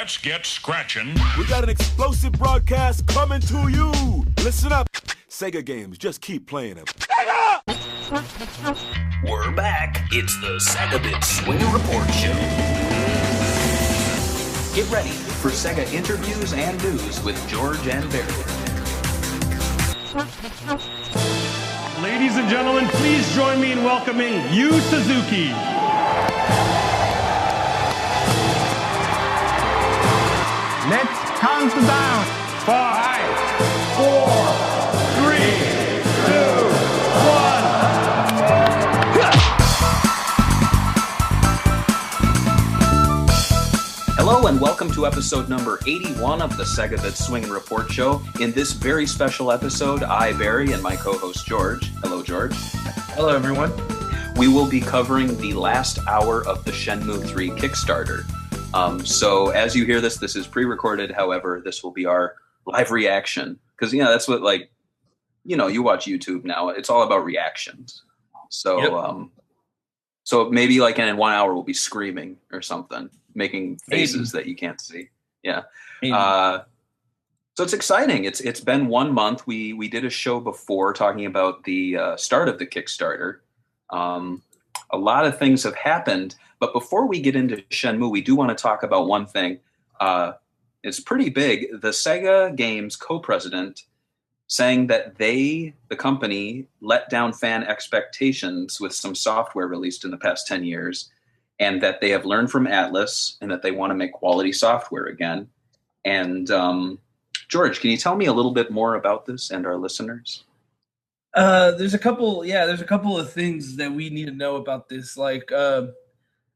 Let's get scratching. We got an explosive broadcast coming to you. Listen up. Sega games, just keep playing them. We're back. It's the SEGAbits Swingin Report Show. Get ready for Sega interviews and news with George and Barry. Ladies and gentlemen, please join me in welcoming Yu Suzuki. Let's count down. 5, 4, 3, 2, 1. Hello and welcome to episode number 81 of the SEGAbits Swingin Report Show. In this very special episode, I, Barry, and my co-host George. Hello, George. Hello, everyone. We will be covering the last hour of the Shenmue 3 Kickstarter. So as you hear this is pre-recorded. However, this will be our live reaction because, that's what, you watch YouTube now. It's all about reactions. So, yep. So maybe in 1 hour we'll be screaming or something, making faces that you can't see. Yeah. So it's exciting. It's been 1 month. We did a show before talking about the start of the Kickstarter. A lot of things have happened. But before we get into Shenmue, we do want to talk about one thing. It's pretty big. The Sega Games co-president saying that the company, let down fan expectations with some software released in the past 10 years, and that they have learned from Atlas and that they want to make quality software again. And George, can you tell me a little bit more about this and our listeners? There's a couple of things that we need to know about this.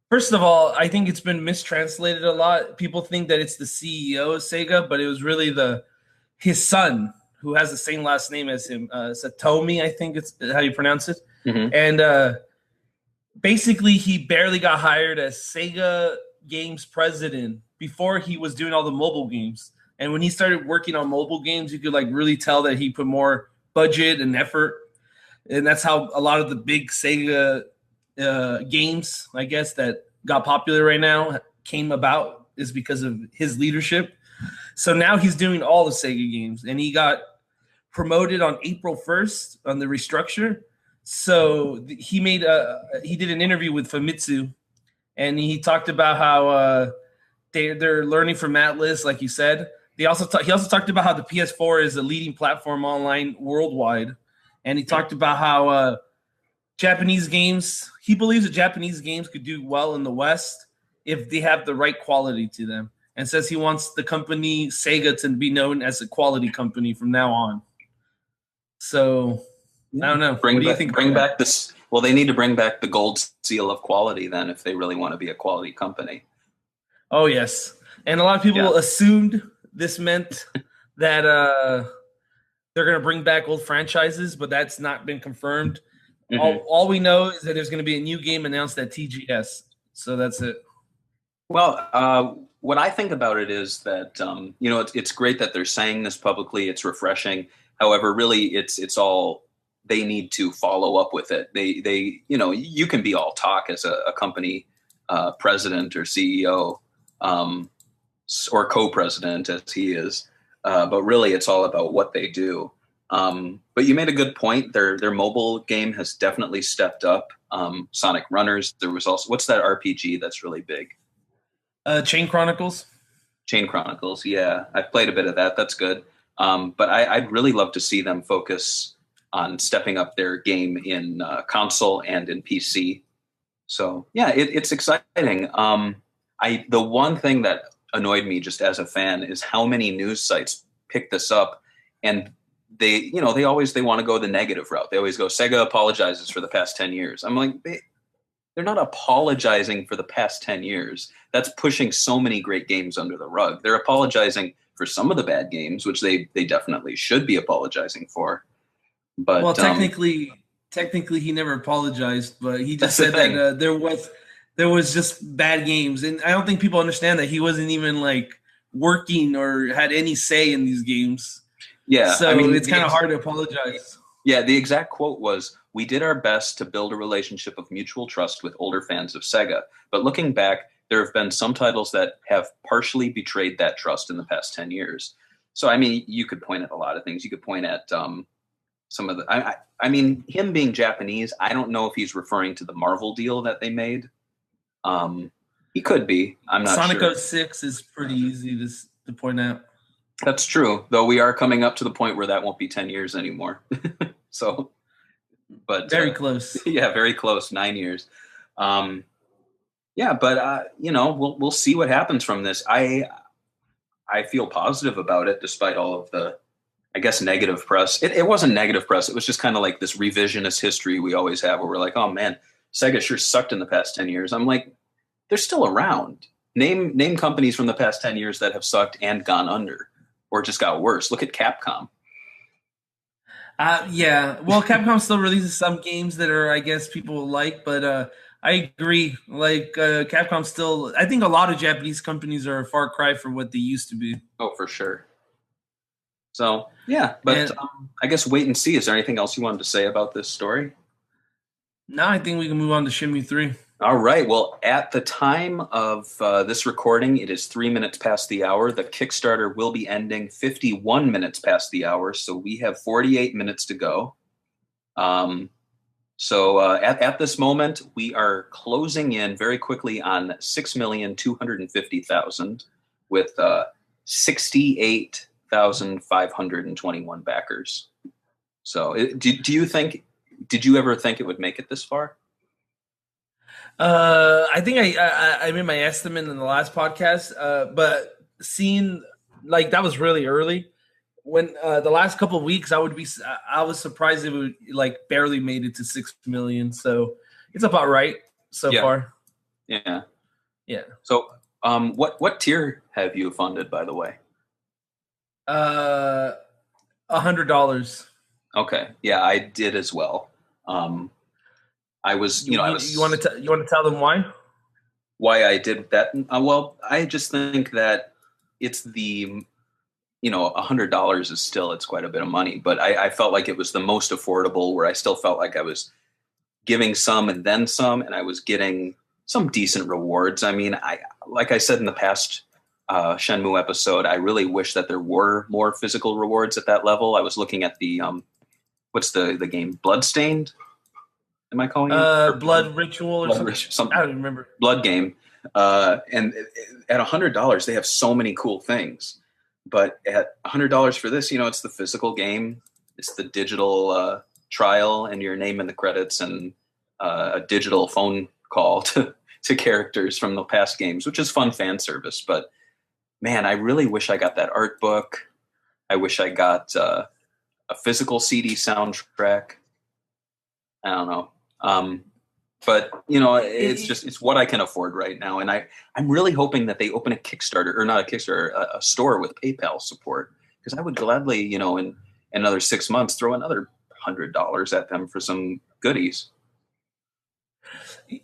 First of all, I think it's been mistranslated a lot. People think that it's the CEO of Sega, but it was really his son, who has the same last name as him, Satomi, I think it's how you pronounce it. Mm-hmm. And basically, he barely got hired as Sega Games president before he was doing all the mobile games. And when he started working on mobile games, you could really tell that he put more budget and effort. And that's how a lot of the big Sega games, I guess, that got popular right now came about, is because of his leadership. So now he's doing all the Sega games, and he got promoted on April 1st on the restructure. So he did an interview with Famitsu, and he talked about how they're learning from Atlas, like you said. He also talked about how the PS4 is a leading platform online worldwide, and he talked about how Japanese games, he believes that Japanese games could do well in the West if they have the right quality to them, and says he wants the company Sega to be known as a quality company from now on. So, I don't know. What do you think? Bring back this. Well, they need to bring back the gold seal of quality then if they really want to be a quality company. Oh, yes. And a lot of people assumed this meant that they're going to bring back old franchises, but that's not been confirmed. Mm-hmm. All we know is that there's going to be a new game announced at TGS. So that's it. Well, what I think about it is that, it's great that they're saying this publicly. It's refreshing. However, really, it's all they need to follow up with it. They you can be all talk as a company president or CEO or co-president as he is. But really, it's all about what they do. But you made a good point. Their mobile game has definitely stepped up. Sonic Runners. There was also, what's that RPG that's really big? Chain Chronicles. Chain Chronicles. Yeah, I've played a bit of that. That's good. But I'd really love to see them focus on stepping up their game in console and in PC. So yeah, it's exciting. The one thing that annoyed me just as a fan is how many news sites pick this up, and they want to go the negative route. They always go, Sega apologizes for the past 10 years. I'm like, they're not apologizing for the past 10 years. That's pushing so many great games under the rug. They're apologizing for some of the bad games, which they definitely should be apologizing for. But well, technically he never apologized, but he just said that there was just bad games, and I don't think people understand that he wasn't even working or had any say in these games. Yeah, so it's kind of hard to apologize. Yeah, the exact quote was, "We did our best to build a relationship of mutual trust with older fans of Sega, but looking back, there have been some titles that have partially betrayed that trust in the past 10 years. So, I mean, you could point at a lot of things. You could point at some of the, I mean, him being Japanese, I don't know if he's referring to the Marvel deal that they made. He could be. I'm not Sonic sure. 06 is pretty easy to point out. That's true, though we are coming up to the point where that won't be 10 years anymore. So, but very close. Yeah, very close. 9 years. Yeah, but you know, we'll see what happens from this. I feel positive about it, despite all of the, I guess, negative press. It wasn't negative press. It was just kind of like this revisionist history we always have, where we're like, oh man, Sega sure sucked in the past 10 years. I'm like, they're still around. Name companies from the past 10 years that have sucked and gone under, or just got worse. Look at Capcom. Yeah. Well, Capcom still releases some games that are, I guess, people like, but I agree. Like Capcom still, I think a lot of Japanese companies are a far cry from what they used to be. Oh, for sure. So, yeah, but I guess wait and see. Is there anything else you wanted to say about this story? No, I think we can move on to Shenmue 3. All right. Well, at the time of this recording, it is 3 minutes past the hour. The Kickstarter will be ending 51 minutes past the hour, so we have 48 minutes to go. So at this moment, we are closing in very quickly on 6,250,000 with 68,521 backers. So, do you think? Did you ever think it would make it this far? I think I made my estimate in the last podcast, but seeing like that was really early. When the last couple of weeks, I was surprised it would like barely made it to 6 million. So it's about right so far. Yeah. Yeah. So, what tier have you funded, by the way? $100. Okay. Yeah, I did as well. I was, you want to tell them why? Why I did that? Well, I just think that it's the, $100 is still, it's quite a bit of money, but I felt like it was the most affordable, where I still felt like I was giving some and then some, and I was getting some decent rewards. I mean, like I said in the past Shenmue episode, I really wish that there were more physical rewards at that level. I was looking at the what's the game? Bloodstained? Am I calling it? Blood Ritual or something? I don't remember. Blood Game. And at $100, they have so many cool things. But at $100 for this, it's the physical game. It's the digital trial and your name in the credits, and a digital phone call to characters from the past games, which is fun fan service. But man, I really wish I got that art book. I wish I got a physical CD soundtrack. I don't know. But it's what I can afford right now. And I'm really hoping that they open a Kickstarter, or not a Kickstarter, a store with PayPal support, because I would gladly, in another 6 months, throw another $100 at them for some goodies.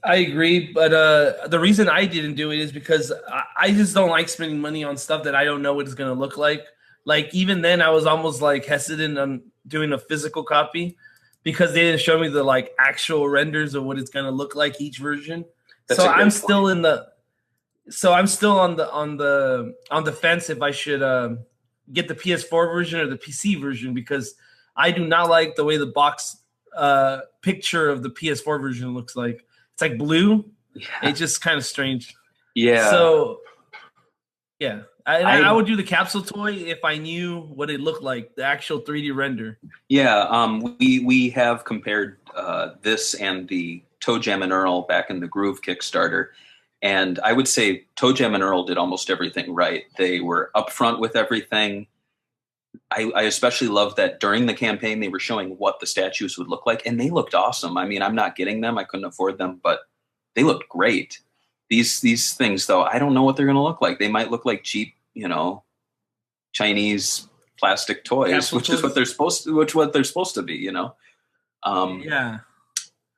I agree, but the reason I didn't do it is because I just don't like spending money on stuff that I don't know what it's going to look like. Like, even then, I was almost like hesitant on doing a physical copy, because they didn't show me the like actual renders of what it's going to look like each version. So I'm still on the fence if I should get the PS4 version or the PC version, because I do not like the way the box picture of the PS4 version looks like. It's like blue. Yeah. It's just kind of strange. Yeah. So yeah. I would do the capsule toy if I knew what it looked like, the actual 3D render. Yeah, we have compared this and the Toe Jam and Earl Back in the Groove Kickstarter, and I would say Toe Jam and Earl did almost everything right. They were upfront with everything. I especially loved that during the campaign they were showing what the statues would look like, and they looked awesome. I mean, I'm not getting them. I couldn't afford them, but they looked great. These things, though, I don't know what they're going to look like. They might look like cheap, Chinese plastic toys, which is what they're supposed to be, Yeah.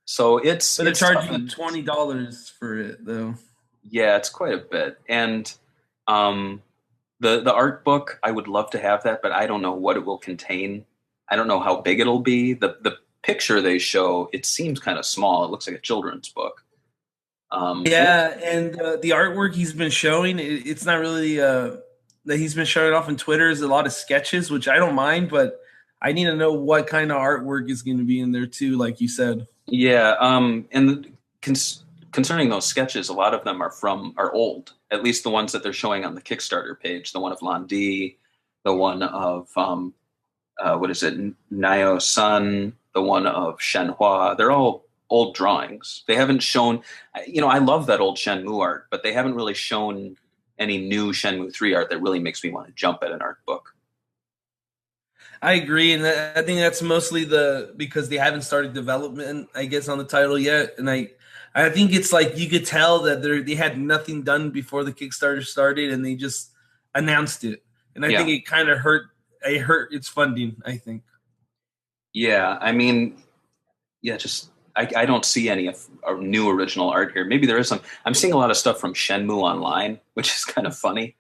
So they're charging $20 for it, though. Yeah, it's quite a bit. And the art book, I would love to have that, but I don't know what it will contain. I don't know how big it'll be. The picture they show, it seems kind of small. It looks like a children's book. Yeah, and the artwork he's been showing, it's not really that he's been showing off on Twitter is a lot of sketches, which I don't mind, but I need to know what kind of artwork is going to be in there too, like you said. Yeah, concerning those sketches, a lot of them are old. At least the ones that they're showing on the Kickstarter page. The one of Londi, the one of what is it, Nio Sun, the one of Shenhua. They're all old drawings. They haven't shown. I love that old Shenmue art, but they haven't really shown any new Shenmue 3 art that really makes me want to jump at an art book. I agree, and I think that's mostly because they haven't started development, I guess, on the title yet. And I think it's like you could tell that they had nothing done before the Kickstarter started, and they just announced it. And I think it kind of hurt. It hurt its funding, I think. Yeah, I mean, just I don't see any new original art here. Maybe there is some. I'm seeing a lot of stuff from Shenmue Online, which is kind of funny.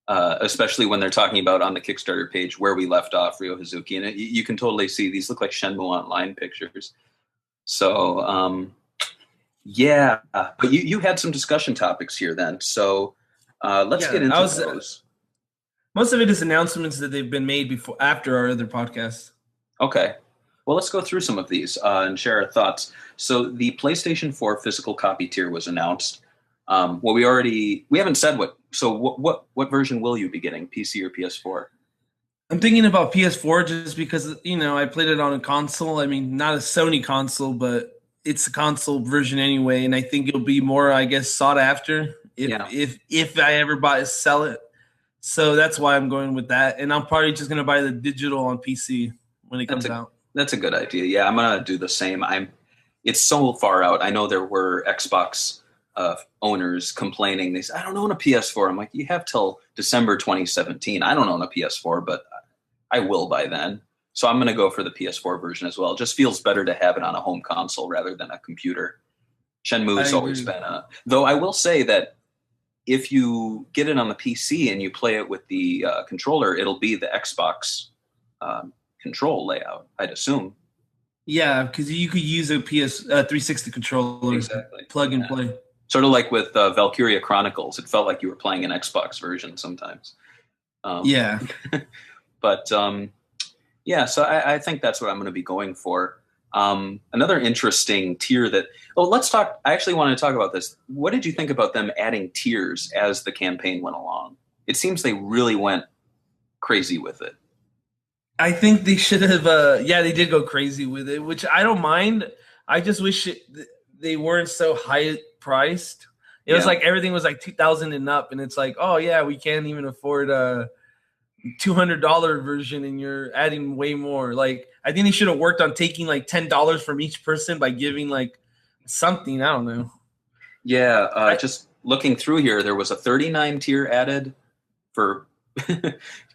Especially when they're talking about on the Kickstarter page where we left off Ryo Hazuki. And you can totally see these look like Shenmue Online pictures. So, but you had some discussion topics here then. So let's get into those. Most of it is announcements that they've been made after our other podcasts. Okay. Well, let's go through some of these and share our thoughts. So the PlayStation 4 physical copy tier was announced. We haven't said what. So what version will you be getting, PC or PS4? I'm thinking about PS4 just because, I played it on a console. I mean, not a Sony console, but it's a console version anyway. And I think it'll be more, I guess, sought after if I ever sell it. So that's why I'm going with that. And I'm probably just going to buy the digital on PC when it comes out. That's a good idea. Yeah, I'm going to do the same. It's so far out. I know there were Xbox owners complaining. They said, I don't own a PS4. I'm like, you have till December 2017. I don't own a PS4, but I will by then. So I'm going to go for the PS4 version as well. It just feels better to have it on a home console rather than a computer. Shenmue has always been though I will say that if you get it on the PC and you play it with the controller, it'll be the Xbox control layout, I'd assume. Yeah, because you could use a 360 controller, exactly. Plug and play. Sort of like with Valkyria Chronicles. It felt like you were playing an Xbox version sometimes. But so I think that's what I'm going to be going for. Another interesting tier let's talk. I actually want to talk about this. What did you think about them adding tiers as the campaign went along? It seems they really went crazy with it. I think they should have, they did go crazy with it, which I don't mind. I just wish they weren't so high priced. It was like everything was like $2,000 and up, and it's like, oh yeah, we can't even afford a $200 version, and you're adding way more. Like, I think they should have worked on taking like $10 from each person by giving like something. I don't know. Yeah, just looking through here, there was a 39 tier added for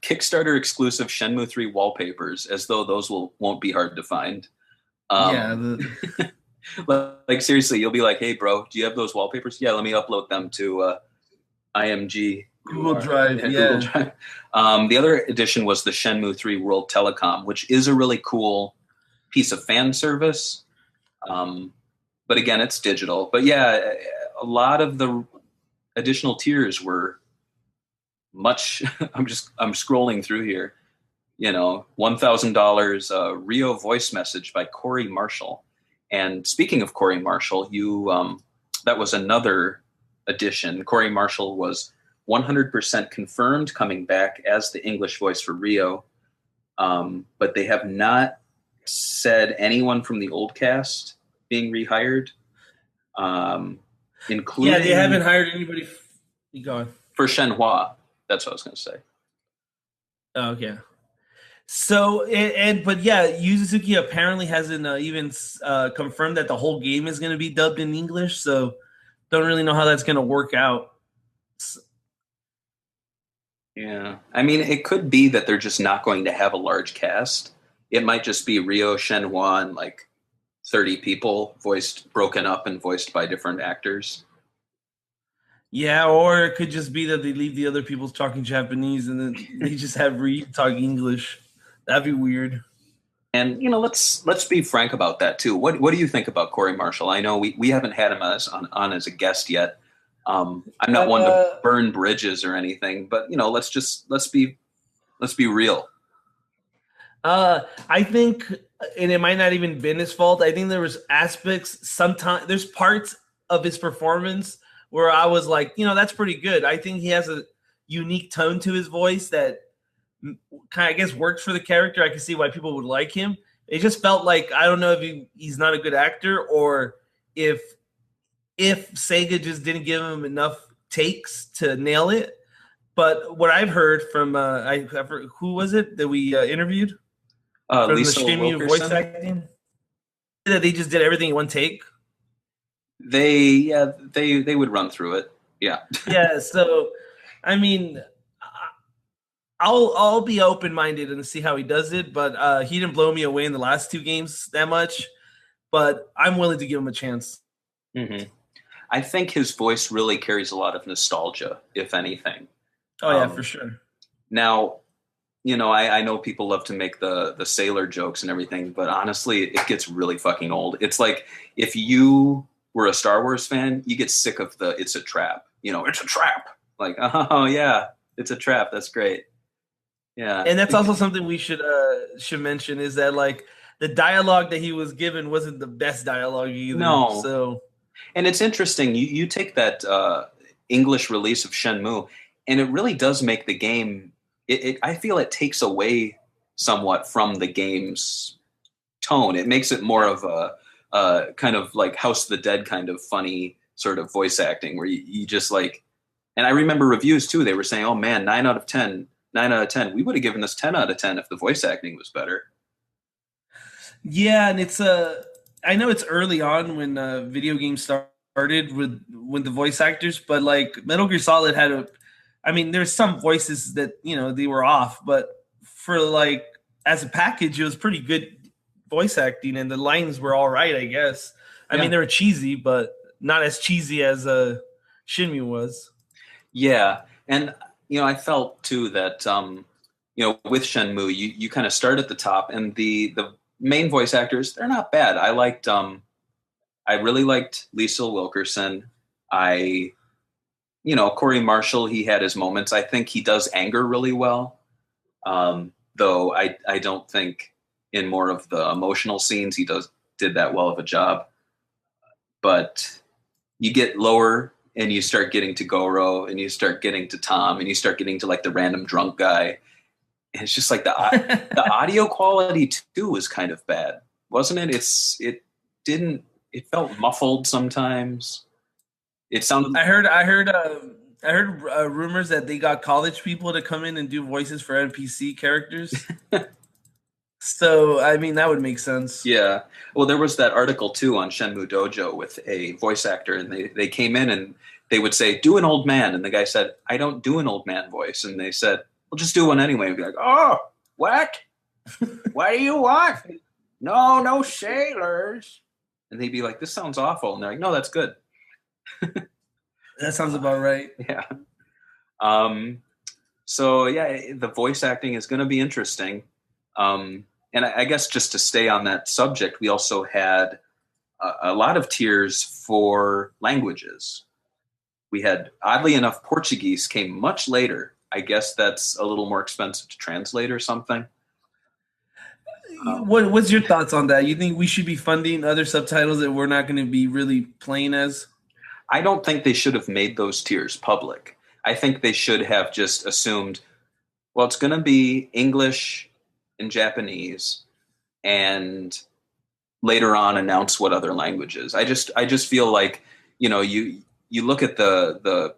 Kickstarter exclusive Shenmue 3 wallpapers, as though those won't be hard to find. Like seriously, you'll be like, hey bro, do you have those wallpapers? Yeah, let me upload them to IMG. Google Drive, Google Drive. The other addition was the Shenmue 3 World Telecom, which is a really cool piece of fan service. But again, it's digital. But yeah, a lot of the additional tiers were much. I'm scrolling through here. $1,000 Rio voice message by Corey Marshall. And speaking of Corey Marshall, that was another addition. Corey Marshall was 100% confirmed coming back as the English voice for Rio. But they have not said anyone from the old cast being rehired. Including... Yeah, they haven't hired anybody. For Shenhua. That's what I was going to say. Oh, okay. So, but Yu Suzuki apparently hasn't even confirmed that the whole game is going to be dubbed in English. So, don't really know how that's going to work out. Yeah. I mean, it could be that they're just not going to have a large cast. It might just be Rio, Shenhua, and like 30 people broken up and voiced by different actors. Yeah, or it could just be that they leave the other people talking Japanese and then they just have Reed talk English. That'd be weird. And let's be frank about that too. What do you think about Corey Marshall? I know we haven't had him on as a guest yet. I'm not one to burn bridges or anything, but let's be real. I think, and it might not even been his fault. I think there was aspects. Sometimes there's parts of his performance where I was like, that's pretty good. I think he has a unique tone to his voice that kind of, I guess, works for the character. I can see why people would like him. It just felt like, I don't know if he's not a good actor or if Sega just didn't give him enough takes to nail it. But what I've heard from who was it that we interviewed from Lisa the Shenmue voice acting, that they just did everything in one take. They would run through it. Yeah. Yeah. So, I mean, I'll be open-minded and see how he does it, but he didn't blow me away in the last two games that much, but I'm willing to give him a chance. Mm-hmm. I think his voice really carries a lot of nostalgia, if anything. Oh, yeah, for sure. Now, I know people love to make the sailor jokes and everything, but honestly, it gets really fucking old. It's like if you were a Star Wars fan, you get sick of the "it's a trap." It's a trap. Like, oh yeah, it's a trap. That's great. Yeah, and that's also something we should mention is that like the dialogue that he was given wasn't the best dialogue either. No. So, and it's interesting. You take that English release of Shenmue, and it really does make the game. I feel it takes away somewhat from the game's tone. It makes it more of a kind of like House of the Dead kind of funny sort of voice acting where you just like. And I remember reviews too. They were saying, "Oh man, 9 out of 10. 9 out of 10. We would have given this 10 out of 10 if the voice acting was better." Yeah, and it's I know it's early on when video games started with the voice actors, but like Metal Gear Solid there's some voices that they were off, but for like as a package, it was pretty good voice acting, and the lines were all right, I guess. I mean, they were cheesy, but not as cheesy as Shenmue was. Yeah, and I felt too that with Shenmue, you kind of start at the top, and the main voice actors, they're not bad. I really liked Lisa Wilkerson. Corey Marshall, he had his moments. I think he does anger really well, though I don't think in more of the emotional scenes he did that well of a job. But you get lower and you start getting to Goro, and you start getting to Tom, and you start getting to like the random drunk guy. And it's just like the audio quality too was kind of bad, wasn't it? It felt muffled sometimes. It sounded. I heard rumors that they got college people to come in and do voices for NPC characters. So, I mean, that would make sense. Yeah. Well, there was that article, too, on Shenmue Dojo with a voice actor, and they came in and they would say, "Do an old man." And the guy said, "I don't do an old man voice." And they said, "Well, just do one anyway." And be like, "Oh, what? What do you want? No sailors." And they'd be like, "This sounds awful." And they're like, "No, that's good." That sounds about right. Yeah. So, yeah, the voice acting is going to be interesting. And I guess just to stay on that subject, we also had a lot of tiers for languages. We had, oddly enough, Portuguese came much later. I guess that's a little more expensive to translate or something. What's your thoughts on that? You think we should be funding other subtitles that we're not going to be really playing as? I don't think they should have made those tiers public. I think they should have just assumed, well, it's going to be English and Japanese, and later on announce what other languages. I just feel like, you look at the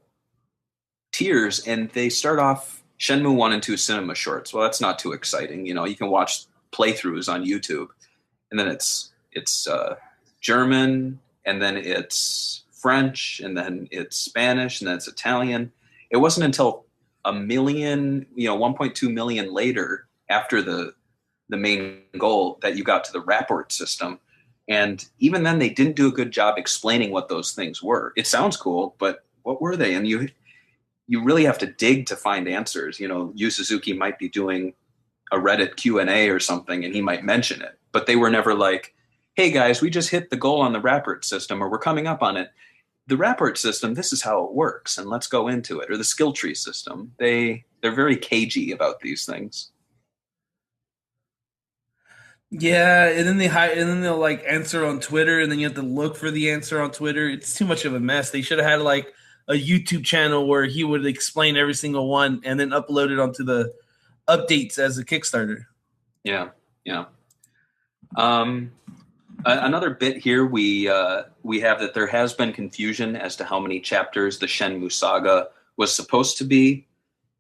tiers and they start off Shenmue 1 and 2 cinema shorts. Well, that's not too exciting. You can watch playthroughs on YouTube, and then it's German, and then it's French, and then it's Spanish, and then it's Italian. It wasn't until 1.2 million later, after the main goal, that you got to the rapport system. And even then, they didn't do a good job explaining what those things were. It sounds cool, but what were they? And you really have to dig to find answers. Yu Suzuki might be doing a Reddit Q&A or something, and he might mention it. But they were never like, hey guys, we just hit the goal on the Rapport system, or we're coming up on it. The Rapport system, this is how it works, and let's go into it. Or the skill tree system. They're very cagey about these things. Yeah, and then they'll like answer on Twitter, and then you have to look for the answer on Twitter. It's too much of a mess. They should have had like a YouTube channel where he would explain every single one and then upload it onto the updates as a Kickstarter. Yeah. Another bit here, we have that there has been confusion as to how many chapters the Shenmue saga was supposed to be,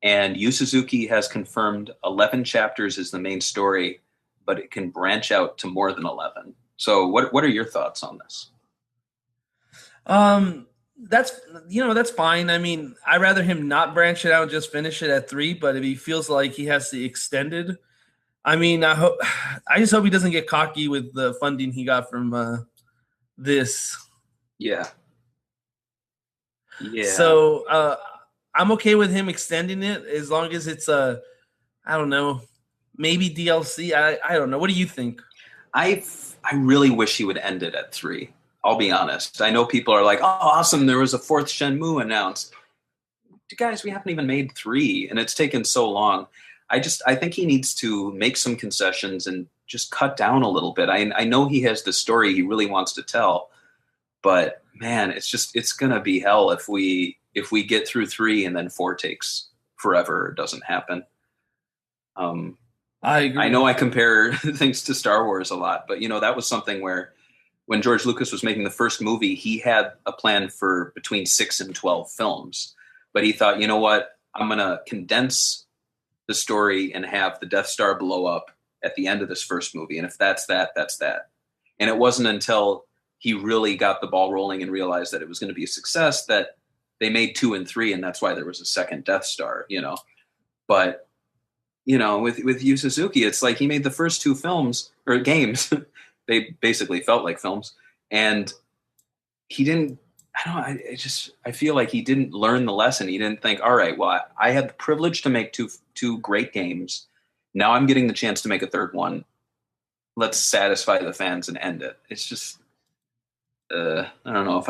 and Yu Suzuki has confirmed 11 chapters is the main story, but it can branch out to more than 11. So what are your thoughts on this? That's fine. I mean, I'd rather him not branch it out and just finish it at 3, but if he feels like he has to extend it, I mean, I just hope he doesn't get cocky with the funding he got from this. Yeah. So I'm okay with him extending it as long as it's I don't know, maybe DLC. I don't know. What do you think? I really wish he would end it at 3. I'll be honest. I know people are like, oh, awesome, there was a 4th Shenmue announced. Guys, we haven't even made 3, and it's taken so long. I think he needs to make some concessions and just cut down a little bit. I know he has the story he really wants to tell, but man, it's going to be hell if we get through 3 and then 4 takes forever. It doesn't happen. I agree. I know I compare things to Star Wars a lot, but that was something where when George Lucas was making the first movie, he had a plan for between 6 and 12 films, but he thought, you know what, I'm going to condense the story and have the Death Star blow up at the end of this first movie. And if that's that, that's that. And it wasn't until he really got the ball rolling and realized that it was going to be a success that they made 2 and 3. And that's why there was a second Death Star, But, with Yu Suzuki, it's like he made the first 2 films or games. They basically felt like films. And he didn't, I feel like he didn't learn the lesson. He didn't think, all right, well, I had the privilege to make two great games. Now I'm getting the chance to make a third one. Let's satisfy the fans and end it. It's just, I don't know if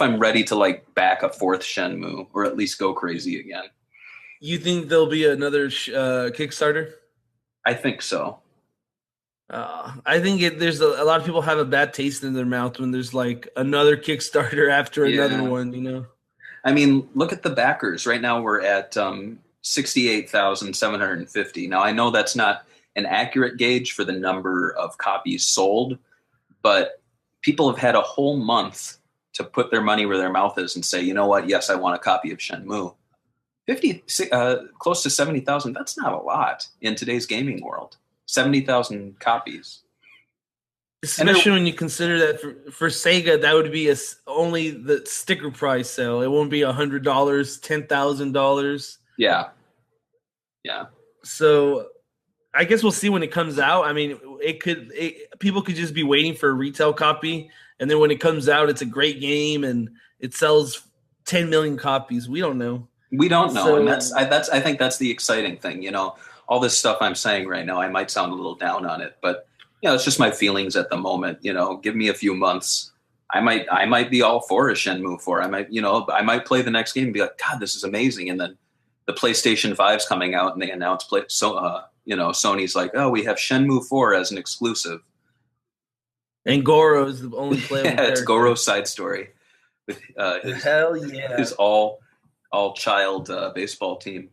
I'm ready to like back a 4th Shenmue or at least go crazy again. You think there'll be another Kickstarter? I think so. I think there's a lot of people have a bad taste in their mouth when there's like another Kickstarter after another one, I mean, look at the backers. Right now we're at 68,750. Now I know that's not an accurate gauge for the number of copies sold, but people have had a whole month to put their money where their mouth is and say, you know what? Yes, I want a copy of Shenmue. Close to 70,000. That's not a lot in today's gaming world. 70,000 copies. Especially when you consider that for Sega, that would be only the sticker price sale. It won't be $100, $10,000. Yeah. So I guess we'll see when it comes out. I mean, people could just be waiting for a retail copy, and then when it comes out, it's a great game and it sells 10 million copies. We don't know. And I think that's the exciting thing. All this stuff I'm saying right now, I might sound a little down on it, but it's just my feelings at the moment. Give me a few months. I might be all for a Shenmue 4. I might play the next game and be like, God, this is amazing. And then the PlayStation 5's coming out and they announce Sony's like, oh, we have Shenmue 4 as an exclusive. And Goro is the only playable character. It's Goro's side story with his all child baseball team.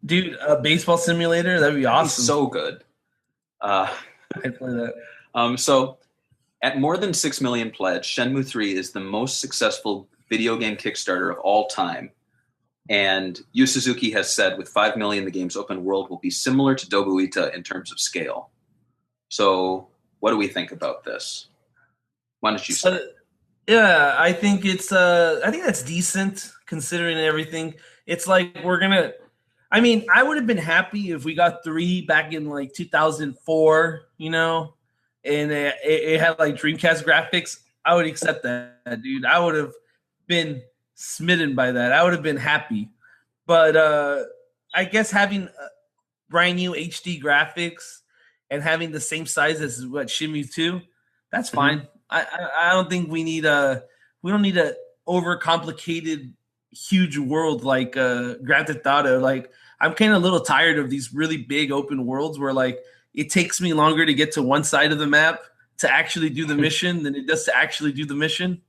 Dude, a baseball simulator, that'd be awesome. He's so good. I'd play that. So at more than 6 million pledged, Shenmue 3 is the most successful video game Kickstarter of all time. And Yu Suzuki has said with 5 million, the game's open world will be similar to Dobuita in terms of scale. So what do we think about this? Why don't you start? Yeah, I think I think that's decent considering everything. It's like I would have been happy if we got 3 back in like 2004, and it had like Dreamcast graphics. I would accept that, dude. I would have been smitten by that. I would have been happy. But I guess having brand new HD graphics and having the same size as what Shenmue 2, that's fine. I don't think we don't need a overcomplicated huge world like Grand Theft Auto. Like, I'm kind of a little tired of these really big open worlds where like it takes me longer to get to one side of the map to actually do the mission than it does to actually do the mission.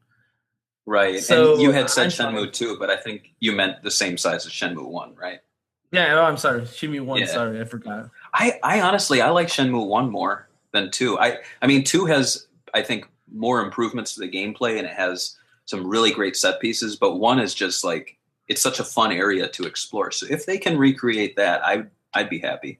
Right. So and you had said Shenmue 2, but I think you meant the same size as Shenmue 1, right? Yeah, oh, I'm sorry. Shenmue 1, Yeah. sorry, I forgot. I honestly, I like Shenmue 1 more than 2. I mean, 2 has, I think, more improvements to the gameplay, and it has some really great set pieces, but 1 is just like, it's such a fun area to explore. So if they can recreate that, I'd be happy.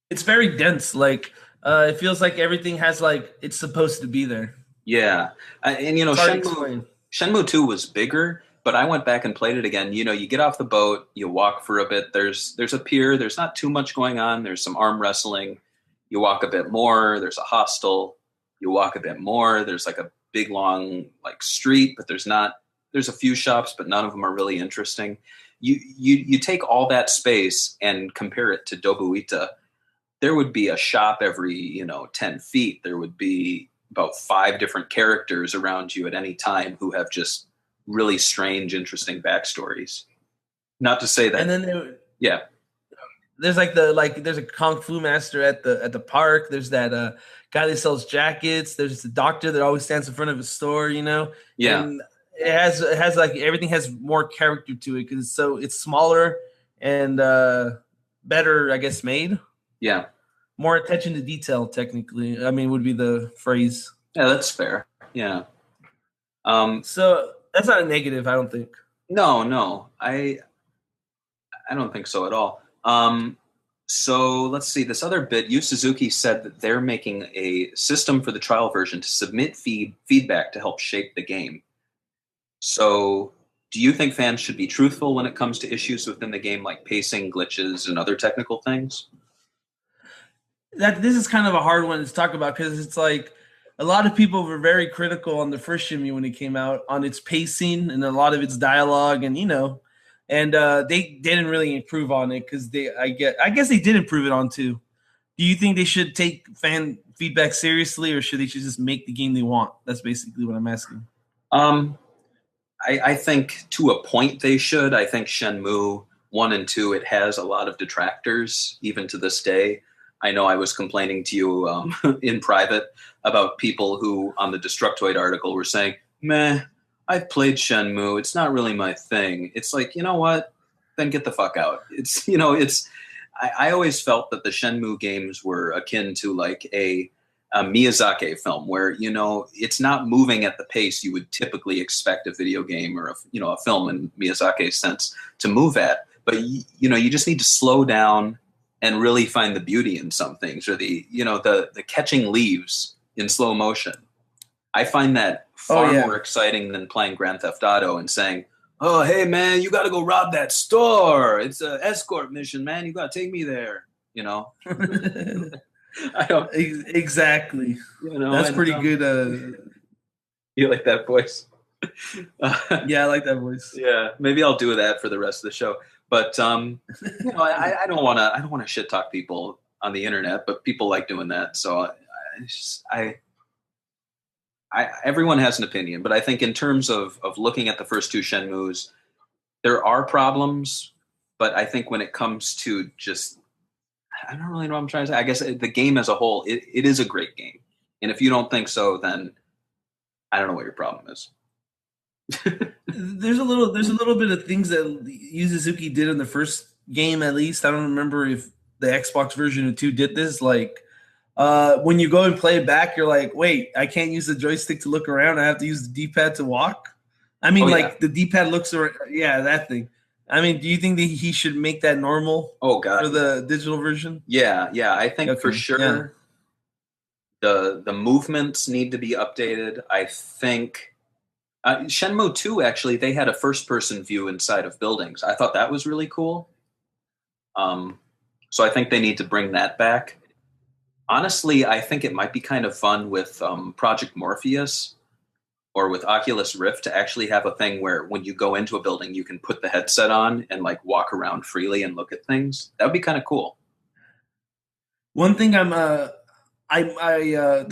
It's very dense. Like, it feels like everything has like it's supposed to be there. Yeah. And, you know, Shenmue 2 was bigger, but I went back and played it again. You know, you get off the boat, you walk for a bit. There's a pier. There's not too much going on. There's some arm wrestling. You walk a bit more. There's a hostel. You walk a bit more. There's like a big, long, like street, but there's a few shops, but none of them are really interesting. You take all that space and compare it to Dobuita. There would be a shop every, 10 feet. There would be about 5 different characters around you at any time who have just really strange, interesting backstories. Not to say that. And then yeah, there's there's a kung fu master at the park. There's that guy that sells jackets. There's the doctor that always stands in front of his store. Yeah. And it has like everything has more character to it because it's smaller and better, I guess, made. Yeah. More attention to detail, technically. I mean, would be the phrase. Yeah, that's fair. Yeah. So that's not a negative, I don't think. No, I don't think so at all. So let's see. This other bit, Yu Suzuki said that they're making a system for the trial version to submit feedback to help shape the game. So do you think fans should be truthful when it comes to issues within the game like pacing, glitches, and other technical things? This is kind of a hard one to talk about because it's like a lot of people were very critical on the first Shenmue when it came out on its pacing and a lot of its dialogue and they didn't really improve on it because I guess they did improve it on 2. Do you think they should take fan feedback seriously or should they just make the game they want? That's basically what I'm asking. I think to a point they should. I think Shenmue 1 and 2, it has a lot of detractors even to this day. I know I was complaining to you in private about people who on the Destructoid article were saying, meh, I've played Shenmue. It's not really my thing. It's like, you know what? Then get the fuck out. I always felt that the Shenmue games were akin to like a Miyazaki film where, it's not moving at the pace you would typically expect a video game or a film in Miyazaki's sense to move at. But, you just need to slow down and really find the beauty in some things, or the catching leaves in slow motion. I find that far more exciting than playing Grand Theft Auto and saying, "Oh, hey man, you got to go rob that store. It's an escort mission, man. You got to take me there." I don't exactly. That's pretty good. You like that voice? Yeah, I like that voice. Yeah, maybe I'll do that for the rest of the show. But I don't want to shit talk people on the internet, but people like doing that. So everyone has an opinion, but I think in terms of looking at the first 2 Shenmues, there are problems. But I think when it comes to just, I don't really know what I'm trying to say. I guess the game as a whole, it is a great game. And if you don't think so, then I don't know what your problem is. There's a little bit of things that Yu Suzuki did in the first game, at least. I don't remember if the Xbox version of 2 did this. Like, when you go and play it back, you're like, wait, I can't use the joystick to look around. I have to use the D-pad to walk. I mean, the D-pad looks around. Yeah, that thing. I mean, do you think that he should make that normal? Oh God, for the digital version? Yeah. I think for sure the movements need to be updated. I think Shenmue 2 actually they had a first-person view inside of buildings. I thought that was really cool. So I think they need to bring that back. Honestly, I think it might be kind of fun with Project Morpheus or with Oculus Rift to actually have a thing where when you go into a building, you can put the headset on and like walk around freely and look at things. That would be kind of cool. One thing the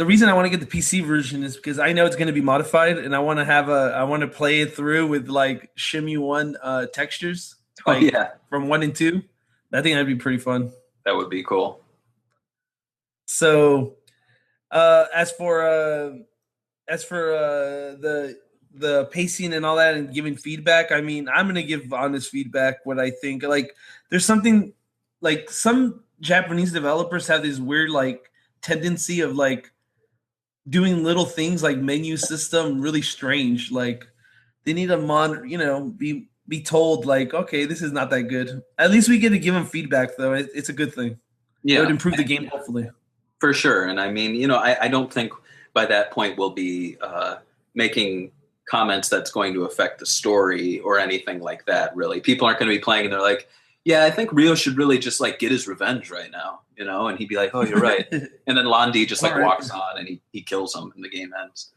reason I want to get the PC version is because I know it's going to be modified, and I want to play it through with like Shenmue 1 textures, like from 1 and 2. I think that'd be pretty fun. That would be cool. So, as for the pacing and all that and giving feedback, I mean, I'm going to give honest feedback what I think. Like, there's something like some Japanese developers have this weird like tendency of like doing little things like menu system really strange. Like they need a be told like, okay, this is not that good. At least we get to give them feedback though. It's a good thing. Yeah, it would improve the game hopefully. For sure. And I mean, I don't think by that point we'll be making comments that's going to affect the story or anything like that. Really, people aren't going to be playing and they're like, yeah, I think Rio should really just like get his revenge right now, and he'd be like, oh, you're right. And then Londi just like walks on and he kills him and the game ends.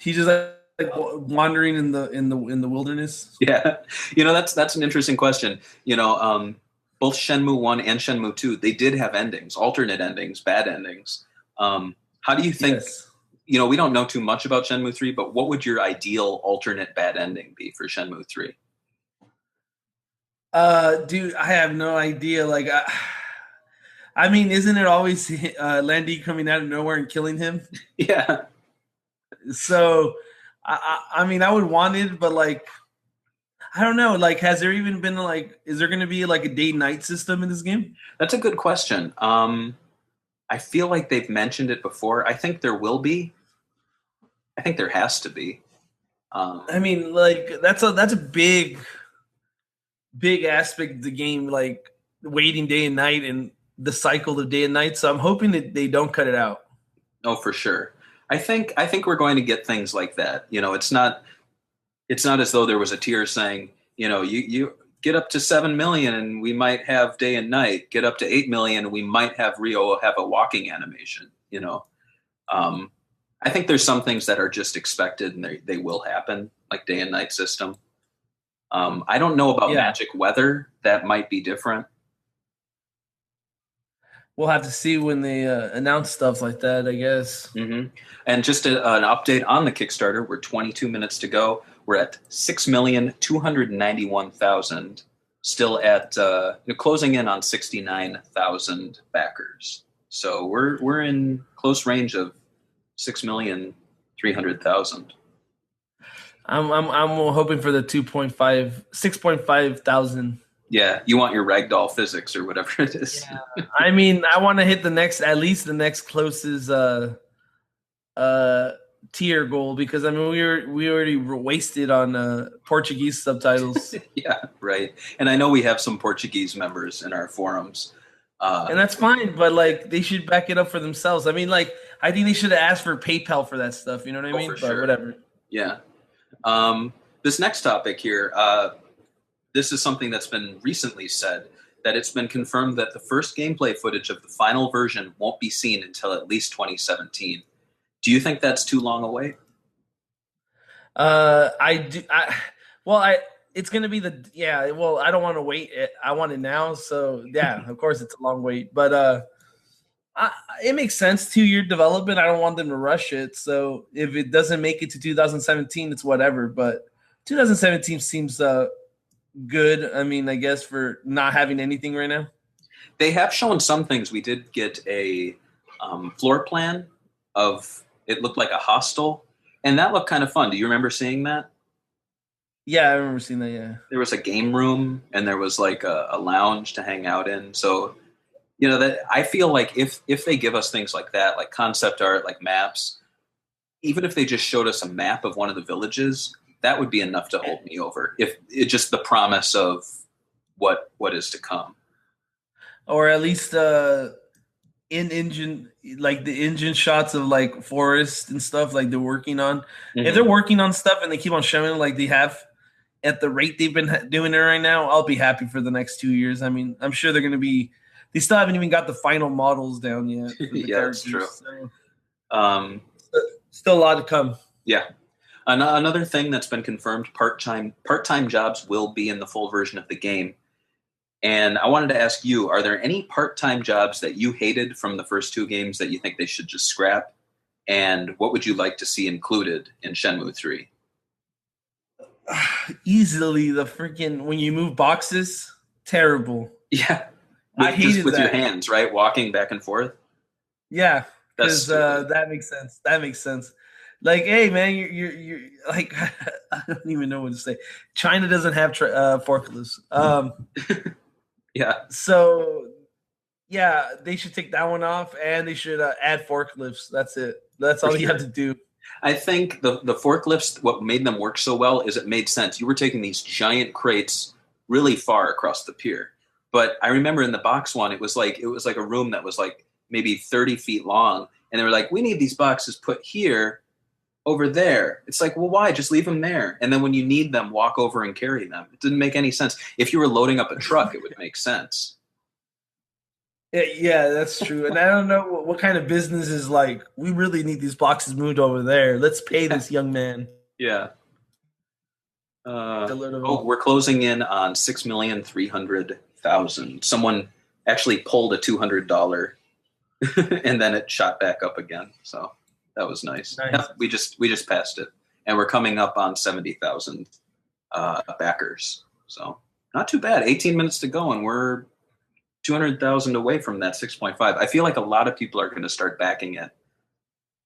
He's just like wandering in the wilderness. Yeah. That's an interesting question. Both Shenmue 1 and Shenmue 2, they did have endings, alternate endings, bad endings. How do you think, Yes. We don't know too much about Shenmue 3, but what would your ideal alternate bad ending be for Shenmue 3? Dude, I have no idea. Like, I mean, isn't it always Landy coming out of nowhere and killing him? Yeah. So, I mean, I would want it, but like, I don't know. Like, has there even been like, is there going to be like a day-night system in this game? That's a good question. I feel like they've mentioned it before. I think there will be. I think there has to be. I mean, like that's a big aspect of the game, like waiting day and night and the cycle of day and night. So I'm hoping that they don't cut it out. Oh, for sure. I think we're going to get things like that. It's not as though there was a tier saying, you get up to 7 million and we might have day and night. Get up to 8 million and we might have Rio have a walking animation. I think there's some things that are just expected and they will happen, like day and night system. I don't know about magic weather. That might be different. We'll have to see when they announce stuff like that, I guess. Mm-hmm. And just an update on the Kickstarter. We're 22 minutes to go. We're at 6,291,000. Still at closing in on 69,000 backers. So we're in close range of 6,300,000. I'm hoping for the 6.5 thousand. Yeah, you want your ragdoll physics or whatever it is. Yeah. I mean, I want to hit at least the next closest tier goal, because I mean we already wasted on Portuguese subtitles. Yeah, right. And I know we have some Portuguese members in our forums. And that's fine, but like they should back it up for themselves. I mean, like I think they should have asked for PayPal for that stuff. You know what I mean? For sure. But whatever. Yeah. This next topic here, this is something that's been recently said, that it's been confirmed that the first gameplay footage of the final version won't be seen until at least 2017. Do you think that's too long away? I do. It's going to be well, I don't want to wait. I want it now. So yeah, of course it's a long wait, but it makes sense. 2-year development. I don't want them to rush it. So if it doesn't make it to 2017, it's whatever. But 2017 seems good. I mean, I guess for not having anything right now. They have shown some things. We did get a floor plan of, it looked like a hostel, and that looked kind of fun. Do you remember seeing that? Yeah, I remember seeing that, yeah. There was a game room, and there was like a lounge to hang out in. So, that I feel like if they give us things like that, like concept art, like maps, even if they just showed us a map of one of the villages, that would be enough to hold me over. If it just the promise of what is to come. Or at least in-engine, like the engine shots of like forest and stuff like they're working on. Mm-hmm. If they're working on stuff and they keep on showing like they have at the rate they've been doing it right now, I'll be happy for the next 2 years. I mean, I'm sure they're going to be. They still haven't even got the final models down yet. Yeah, that's true. So, still a lot to come. Yeah. Another thing that's been confirmed: part-time jobs will be in the full version of the game. And I wanted to ask you, are there any part-time jobs that you hated from the first two games that you think they should just scrap? And what would you like to see included in Shenmue 3? Easily the freaking when you move boxes, terrible. Yeah. I hated with that. your hands, right? Walking back and forth. Yeah, That's because that makes sense. That makes sense. Like, hey, man, you're like, I don't even know what to say. China doesn't have forklifts. Yeah. So, yeah, they should take that one off, and they should add forklifts. That's it. That's all you have to do. I think the forklifts, what made them work so well is it made sense. You were taking these giant crates really far across the pier. But I remember in the box one, it was like a room that was like maybe 30 feet long. And they were like, we need these boxes put here, over there. It's like, well, why? Just leave them there. And then when you need them, walk over and carry them. It didn't make any sense. If you were loading up a truck, it would make sense. Yeah, that's true. And I don't know what kind of business is like, we really need these boxes moved over there. Let's pay this young man. Yeah. We're closing in on 6,300,000. Someone actually pulled a $200 and then it shot back up again. So that was nice. Yep, we just passed it, and we're coming up on 70,000 backers. So not too bad. 18 minutes to go, and we're 200,000 away from that 6.5. I feel like a lot of people are going to start backing it,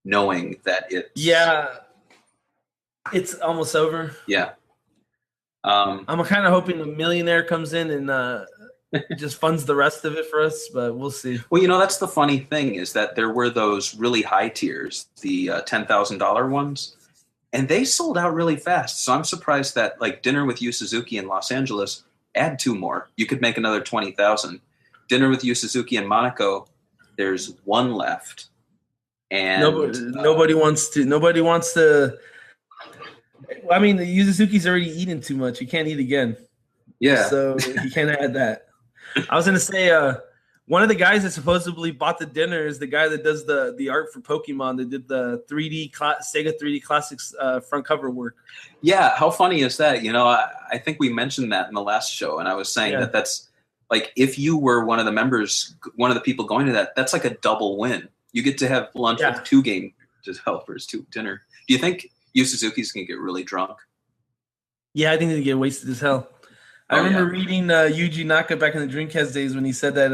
knowing that it's almost over. Yeah. I'm kind of hoping a millionaire comes in and just funds the rest of it for us, but we'll see. Well, that's the funny thing is that there were those really high tiers, the $10,000 ones, and they sold out really fast. So I'm surprised that like Dinner with Yu Suzuki in Los Angeles, add 2 more. You could make another 20,000. Dinner with Yu Suzuki in Monaco, there's 1 left. And nobody wants to. I mean, the Yu Suzuki's already eaten too much. You can't eat again. Yeah. So you can't add that. I was going to say, one of the guys that supposedly bought the dinner is the guy that does the art for Pokemon that did the Sega 3D Classics front cover work. Yeah, how funny is that? I think we mentioned that in the last show, and I was saying that's like if you were one of the members, one of the people going to that, that's like a double win. You get to have lunch with 2 game developers, 2 dinner. Do you think Yu Suzuki's going to get really drunk? Yeah, I think they get wasted as hell. I remember reading Yuji Naka back in the Dreamcast days when he said that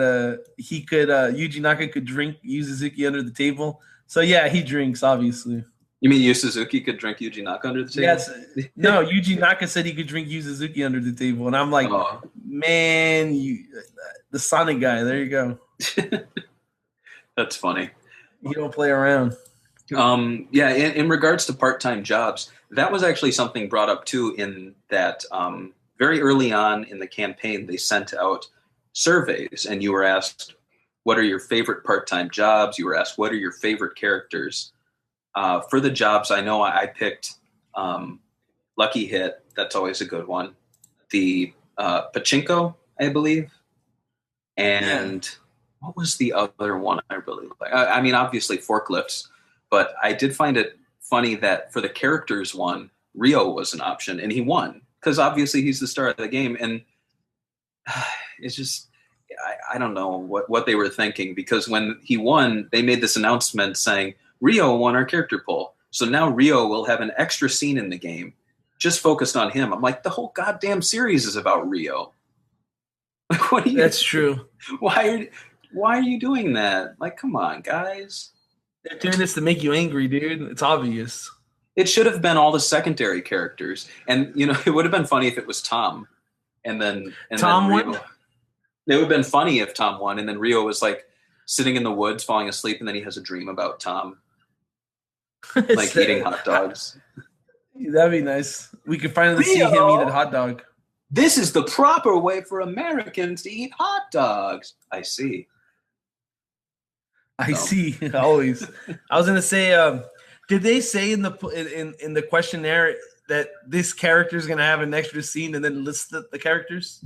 Yuji Naka could drink Yu Suzuki under the table. So yeah, he drinks, obviously. You mean Yu Suzuki could drink Yuji Naka under the table? Yes. No, Yuji Naka said he could drink Yu Suzuki under the table. And I'm like, man, the Sonic guy, there you go. That's funny. You don't play around. In regards to part-time jobs, that was actually something brought up too in that very early on in the campaign, they sent out surveys, and you were asked, what are your favorite part-time jobs? You were asked, what are your favorite characters? For the jobs, I know I picked Lucky Hit. That's always a good one. The Pachinko, I believe. And what was the other one I really like? I mean, obviously forklifts, but I did find it funny that for the characters one, Rio was an option, and he won. Because obviously he's the star of the game, and it's just I don't know what they were thinking, because when he won, they made this announcement saying Rio won our character poll, so now Rio will have an extra scene in the game just focused on him. I'm like, the whole goddamn series is about Rio. Like, what are you? That's true. Why are you doing that? Like, come on, guys. They're doing this to make you angry, dude. It's obvious. It should have been all the secondary characters, and it would have been funny if it was Tom, and then Tom Rio. won. It would have been funny if Tom won, and then Rio was like sitting in the woods, falling asleep, and then he has a dream about Tom, like eating hot dogs. That'd be nice. We could finally see him eat a hot dog. This is the proper way for Americans to eat hot dogs. I see. I see. Always. I was gonna say. Did they say in the questionnaire that this character is going to have an extra scene and then list the characters?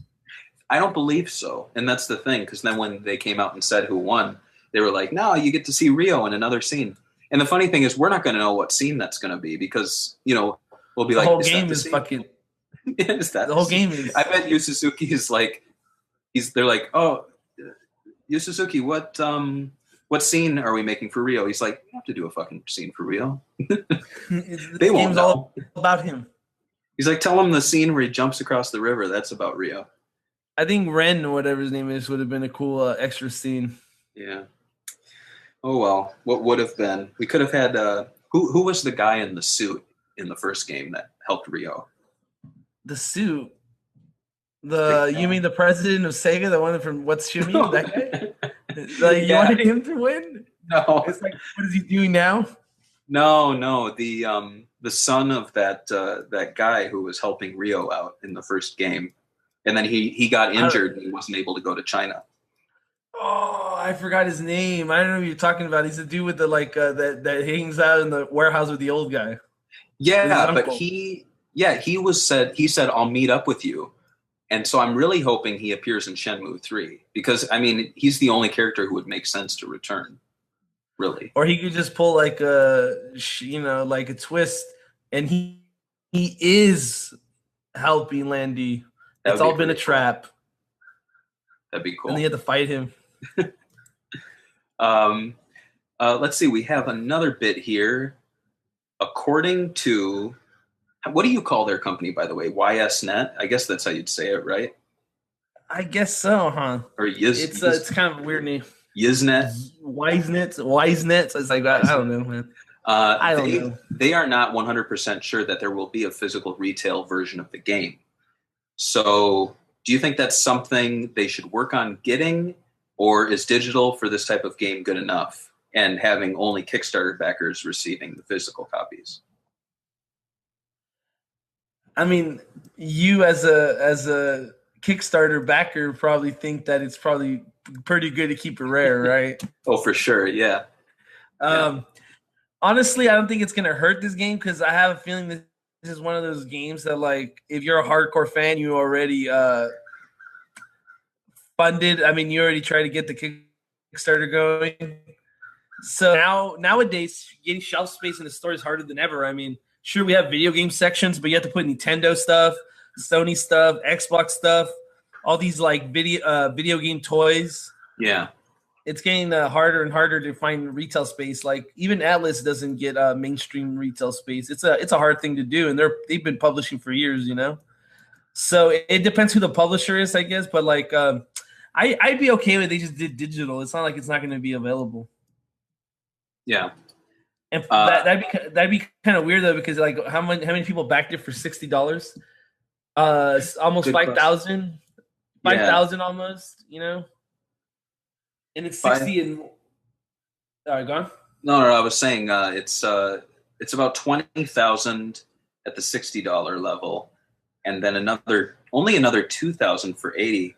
I don't believe so. And that's the thing, because then when they came out and said who won, they were like, no, you get to see Rio in another scene. And the funny thing is, we're not going to know what scene that's going to be, because, we'll be like, the whole game is fucking... Is that the whole game is... I bet Yu Suzuki is like they're like, oh, Yu Suzuki, what scene are we making for Rio? He's like, you have to do a fucking scene for Rio. They won't know. All about him. He's like, tell him the scene where he jumps across the river. That's about Rio. I think Ren, whatever his name is, would have been a cool extra scene. Yeah. Oh well, what would have been? We could have had who was the guy in the suit in the first game that helped Rio? The suit. You mean the president of Sega, the one from What's Shenmue? That guy? Like, you wanted him to win? No. It's like, what is he doing now? No. The son of that guy who was helping Rio out in the first game, and then he got injured and he wasn't able to go to China. Oh, I forgot his name. I don't know what you're talking about. He's the dude with the that hangs out in the warehouse with the old guy. Yeah, but he said I'll meet up with you. And so I'm really hoping he appears in Shenmue 3 because I mean he's the only character who would make sense to return, really. Or he could just pull like a twist, and he is helping Landy. It's all been a trap. That'd be cool. And they had to fight him. Let's see. We have another bit here. According to what do you call their company, by the way? YSNet? I guess that's how you'd say it, right? I guess so, huh? Or it's kind of a weird name. Yiznet? Wisenets. It's like, I don't know, man. I don't know. They are not 100% sure that there will be a physical retail version of the game. So do you think that's something they should work on getting? Or is digital for this type of game good enough and having only Kickstarter backers receiving the physical copies? I mean, you as a Kickstarter backer probably think that it's probably pretty good to keep it rare, right? Oh, for sure, yeah. Honestly, I don't think it's going to hurt this game because I have a feeling this is one of those games that, like, if you're a hardcore fan, you already funded. I mean, you already tried to get the Kickstarter going. So nowadays, getting shelf space in the store is harder than ever. I mean, sure, we have video game sections, but you have to put Nintendo stuff, Sony stuff, Xbox stuff, all these like video game toys. Yeah, it's getting harder and harder to find retail space. Like even Atlas doesn't get mainstream retail space. It's a hard thing to do, and they've been publishing for years, you know. So it depends who the publisher is, I guess. But like, I'd be okay with they just did digital. It's not like it's not going to be available. Yeah. And that'd be kind of weird though, because like how many people backed it for $60? Almost 5,000, 5,000 almost, you know. And it's 60 and. All right, go on. No, I was saying it's about 20,000 at the $60 level, and then only another 2,000 for 80.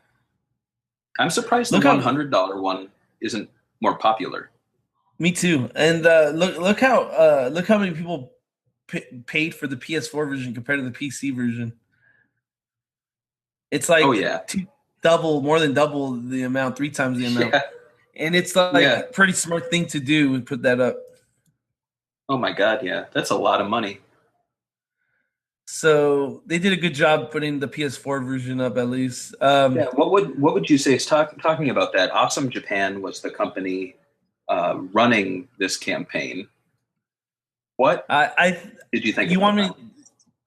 I'm surprised the $100 one isn't more popular. Me too. And look how many people paid for the PS4 version compared to the PC version. It's like more than double the amount, 3 times the amount. Yeah. And it's like a pretty smart thing to do and put that up. Oh my God, yeah. That's a lot of money. So they did a good job putting the PS4 version up at least. What would you say is talking about that? Awesome Japan was the company running this campaign. What did you think? You want me?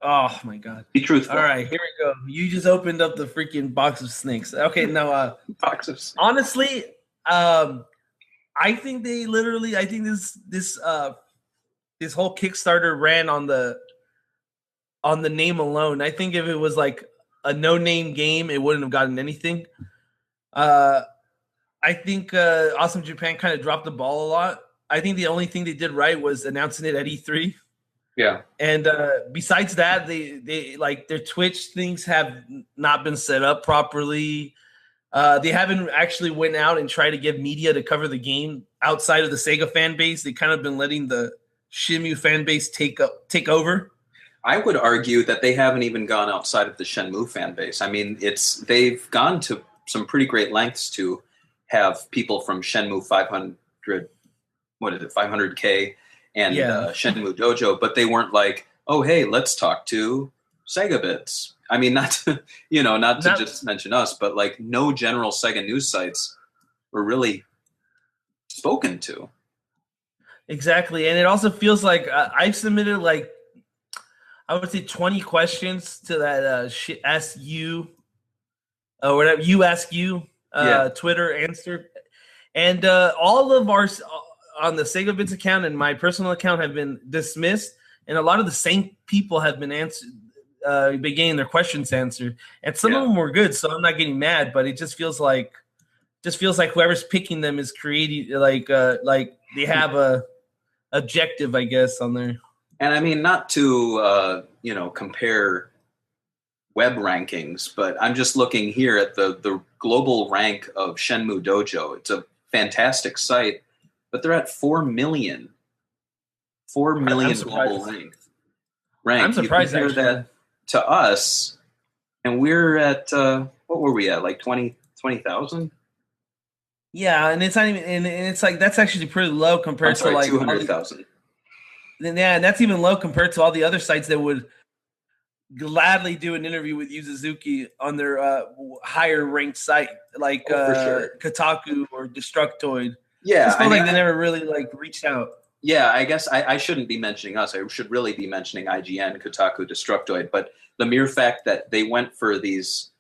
Oh my God! Be truthful. All right, here we go. You just opened up the freaking box of snakes. Okay, no. Box of snakes. Honestly, I think they literally. I think this whole Kickstarter ran on the name alone. I think if it was like a no-name game, it wouldn't have gotten anything. I think Awesome Japan kind of dropped the ball a lot. I think the only thing they did right was announcing it at E3. Yeah. And besides that, they like their Twitch things have not been set up properly. They haven't actually went out and tried to get media to cover the game outside of the Sega fan base. They kind of been letting the Shenmue fan base take over. I would argue that they haven't even gone outside of the Shenmue fan base. I mean, they've gone to some pretty great lengths to have people from Shenmue 500K and Shenmue Dojo, but they weren't like, oh, hey, let's talk to SEGAbits. I mean, not to just mention us, but like no general Sega news sites were really spoken to. Exactly, and it also feels like I've submitted like I would say 20 questions to that Ask You or whatever you ask you Twitter answer, and all of ours on the SEGAbits account and my personal account have been dismissed, and a lot of the same people have been answered. Been getting their questions answered, and some of them were good, so I'm not getting mad. But it just feels like whoever's picking them is creating like they have a objective, I guess, on there. And I mean, not to compare web rankings, but I'm just looking here at the global rank of Shenmue Dojo. It's a fantastic site, but they're at 4 million. 4 million global rank. I'm surprised you compare that to us, and we're at what were we at, like 20,000? Yeah, and it's not even, and it's like that's actually pretty low compared to like 200,000. Yeah, and that's even low compared to all the other sites that would gladly do an interview with Yu Suzuki on their higher ranked site, like sure. Kotaku or Destructoid. Yeah, I mean, they never really like reached out. Yeah, I guess I shouldn't be mentioning us. I should really be mentioning IGN, Kotaku, Destructoid. But the mere fact that they went for these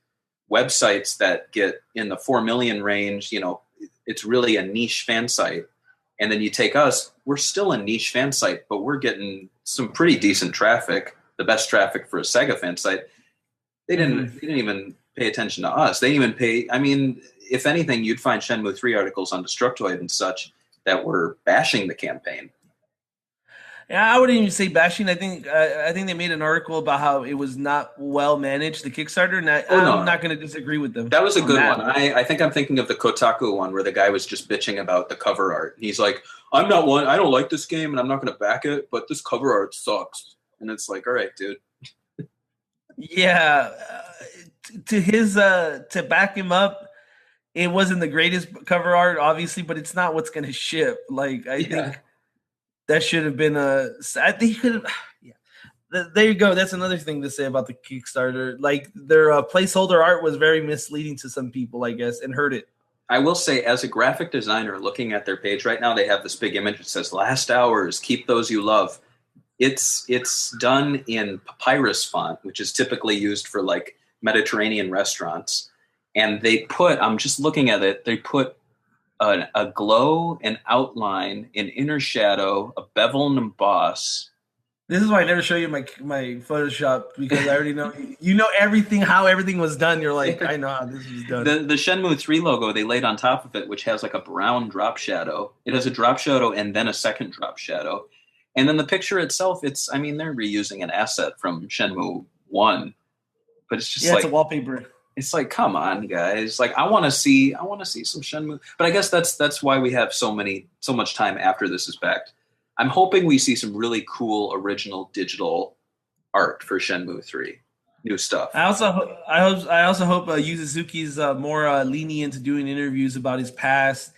websites that get in the 4 million range, it's really a niche fan site. And then you take us, we're still a niche fan site, but we're getting some pretty decent traffic, the best traffic for a Sega fan site. They didn't even pay attention to us. They didn't even pay. I mean, if anything, you'd find Shenmue 3 articles on Destructoid and such that were bashing the campaign. Yeah, I wouldn't even say bashing. I think they made an article about how it was not well managed, the Kickstarter, and I'm not going to disagree with them. That was a good one. I think I'm thinking of the Kotaku one where the guy was just bitching about the cover art. And he's like, I don't like this game and I'm not going to back it, but this cover art sucks. And it's like, all right, dude. Yeah, to back him up, it wasn't the greatest cover art, obviously, but it's not what's going to ship. Like, I think that should have been I think he could have. Yeah, there you go. That's another thing to say about the Kickstarter. Like, their placeholder art was very misleading to some people, I guess, and hurt it. I will say, as a graphic designer, looking at their page right now, they have this big image that says "Last Hours, keep those you love." It's done in papyrus font, which is typically used for like Mediterranean restaurants. And they put, I'm just looking at it, they put a glow, an outline, an inner shadow, a bevel and emboss. This is why I never show you my Photoshop, because I already know everything, how everything was done. You're like, I know how this was done. The Shenmue 3 logo they laid on top of it, which has like a brown drop shadow. It has a drop shadow and then a second drop shadow. And then the picture itself, they're reusing an asset from Shenmue 1. But it's just it's a wallpaper. It's like, come on, guys. Like, I want to see some Shenmue. But I guess that's why we have so much time after this is backed. I'm hoping we see some really cool original digital art for Shenmue 3. New stuff. I also hope Yu Suzuki's more lenient to doing interviews about his past,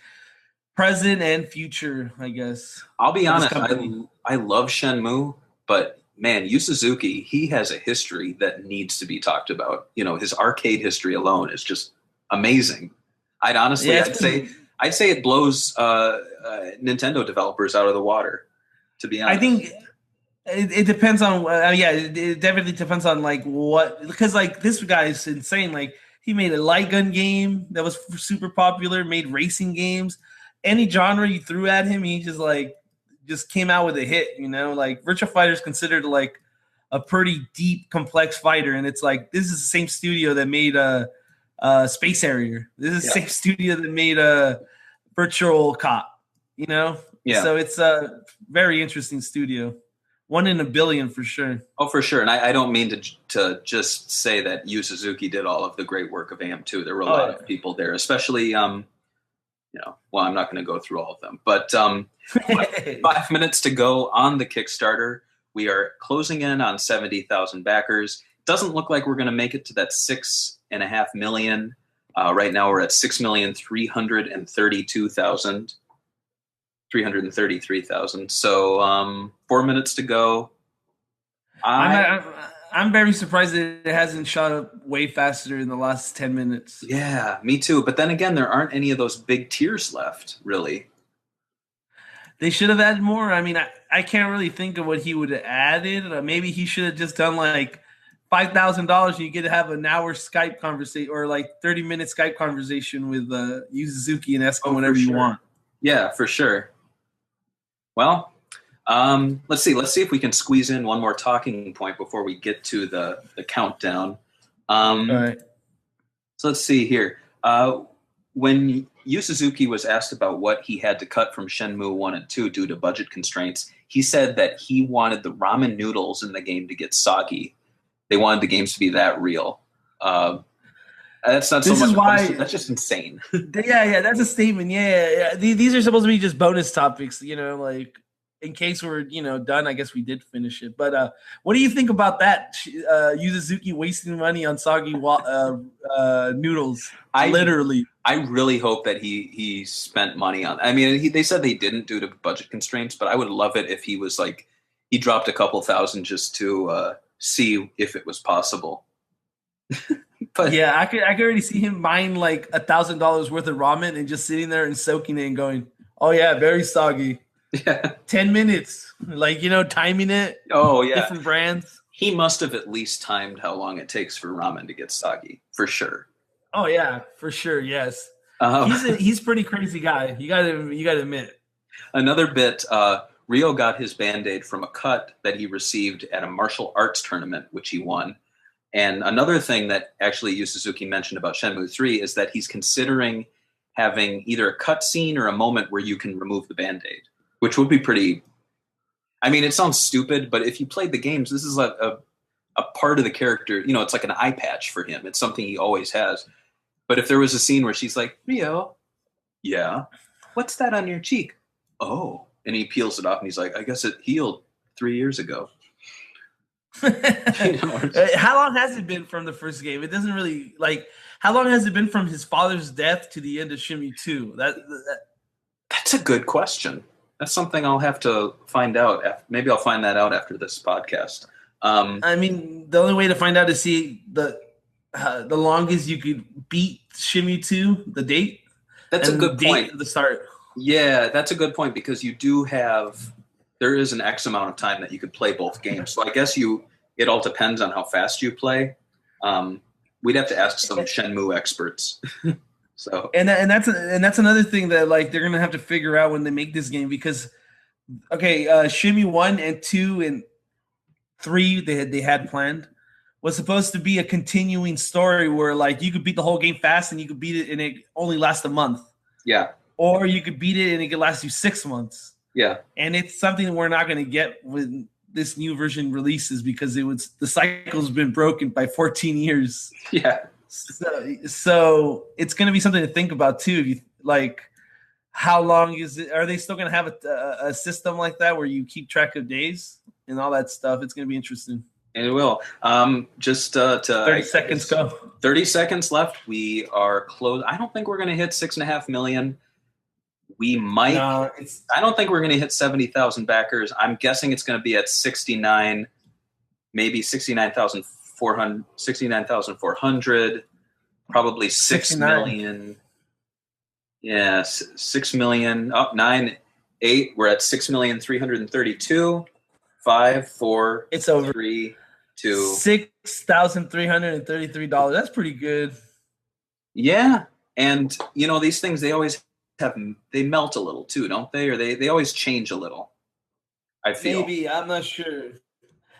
present, and future, I guess. I'll be honest, I love Shenmue, but man, Yu Suzuki, he has a history that needs to be talked about. His arcade history alone is just amazing. I'd say it blows Nintendo developers out of the water, to be honest. I think it depends on it definitely depends on like what, because like this guy is insane. Like, he made a light gun game that was super popular, made racing games. Any genre you threw at him, he just came out with a hit, like Virtua Fighter is considered like a pretty deep, complex fighter. And it's like, this is the same studio that made Space Harrier. This is the same studio that made Virtual Cop, Yeah. So it's a very interesting studio. 1 in a billion for sure. Oh, for sure. And I don't mean to just say that Yu Suzuki did all of the great work of AM2. There were a lot of people there, especially, I'm not going to go through all of them, but 5 minutes to go on the Kickstarter. We are closing in on 70,000 backers. Doesn't look like we're going to make it to that 6.5 million. Right now we're at 333,000. So 4 minutes to go. I'm I'm very surprised that it hasn't shot up way faster in the last 10 minutes. Yeah, me too. But then again, there aren't any of those big tiers left, really. They should have added more. I mean, I can't really think of what he would have added. Maybe he should have just done like $5,000 and you get to have an hour Skype conversation or like 30-minute Skype conversation with Yu Suzuki and ask him whatever you want. Yeah, for sure. Well, let's see. Let's see if we can squeeze in one more talking point before we get to the countdown. All right. So let's see here. When Yu Suzuki was asked about what he had to cut from Shenmue 1 and 2 due to budget constraints, he said that he wanted the ramen noodles in the game to get soggy. They wanted the games to be that real. That's not so much. That's just insane. Yeah, that's a statement. Yeah. These are supposed to be just bonus topics, like in case we're, done. I guess we did finish it. But what do you think about that? Yu Suzuki wasting money on soggy noodles. Literally. I really hope that he spent money on. I mean, they said they didn't due to budget constraints, but I would love it if he was like he dropped a couple thousand just to see if it was possible. But yeah, I could already see him buying like $1,000 worth of ramen and just sitting there and soaking it and going, "Oh yeah, very soggy." Yeah, 10 minutes, timing it. Oh yeah, different brands. He must have at least timed how long it takes for ramen to get soggy, for sure. Oh yeah, for sure. Yes, he's pretty crazy guy. You gotta admit. Another bit. Ryo got his Band-Aid from a cut that he received at a martial arts tournament, which he won. And another thing that actually Yu Suzuki mentioned about Shenmue 3 is that he's considering having either a cut scene or a moment where you can remove the Band-Aid, which would be pretty. I mean, it sounds stupid, but if you played the games, this is a part of the character. It's like an eye patch for him. It's something he always has. But if there was a scene where she's like, "Ryo, yeah, what's that on your cheek?" "Oh," and he peels it off and he's like, "I guess it healed 3 years ago." How long has it been from the first game? It doesn't really how long has it been from his father's death to the end of Shenmue 2? That's a good question. That's something I'll have to find out. Maybe I'll find that out after this podcast. I mean, the only way to find out is see the longest you could beat Shenmue 2, the date. That's a good point. The start. Yeah, that's a good point because you do have. There is an X amount of time that you could play both games. So I guess it all depends on how fast you play. We'd have to ask some Shenmue experts. So and that's another thing that they're gonna have to figure out when they make this game because Shenmue 1 and 2 and 3 they had planned was supposed to be a continuing story where you could beat the whole game fast and you could beat it and it only lasts a month. Yeah. Or you could beat it and it could last you 6 months. Yeah. And it's something we're not going to get when this new version releases because the cycle's been broken by 14 years. Yeah. So it's going to be something to think about too. If you how long is it? Are they still going to have a system like that where you keep track of days and all that stuff? It's going to be interesting. And it will. Just to 30 seconds go. 30 seconds left. We are close. I don't think we're going to hit 6.5 million. We might. No, I don't think we're going to hit 70,000 backers. I'm guessing it's going to be at 69, maybe 69,400, probably 6 million. Yeah, 6 million. Up 9, 8. We're at 6,332. 5, 4. It's over. 3, 2. $6,333. That's pretty good. Yeah, and these things they melt a little too, don't they? Or they always change a little. I feel. Maybe, I'm not sure.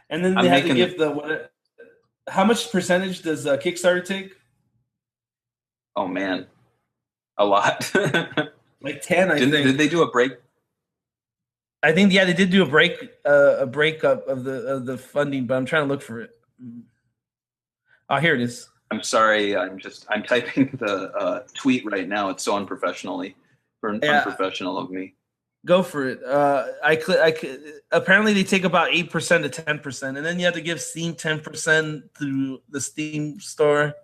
And then they have to give how much percentage does Kickstarter take? Oh man, a lot. 10, I think. Did they do a break? I think they did do a breakup of the funding, but I'm trying to look for it. Oh, here it is. I'm sorry, I'm typing the tweet right now. It's so unprofessional of me. Go for it. Apparently they take about 8% to 10%, and then you have to give Steam 10% through the Steam store,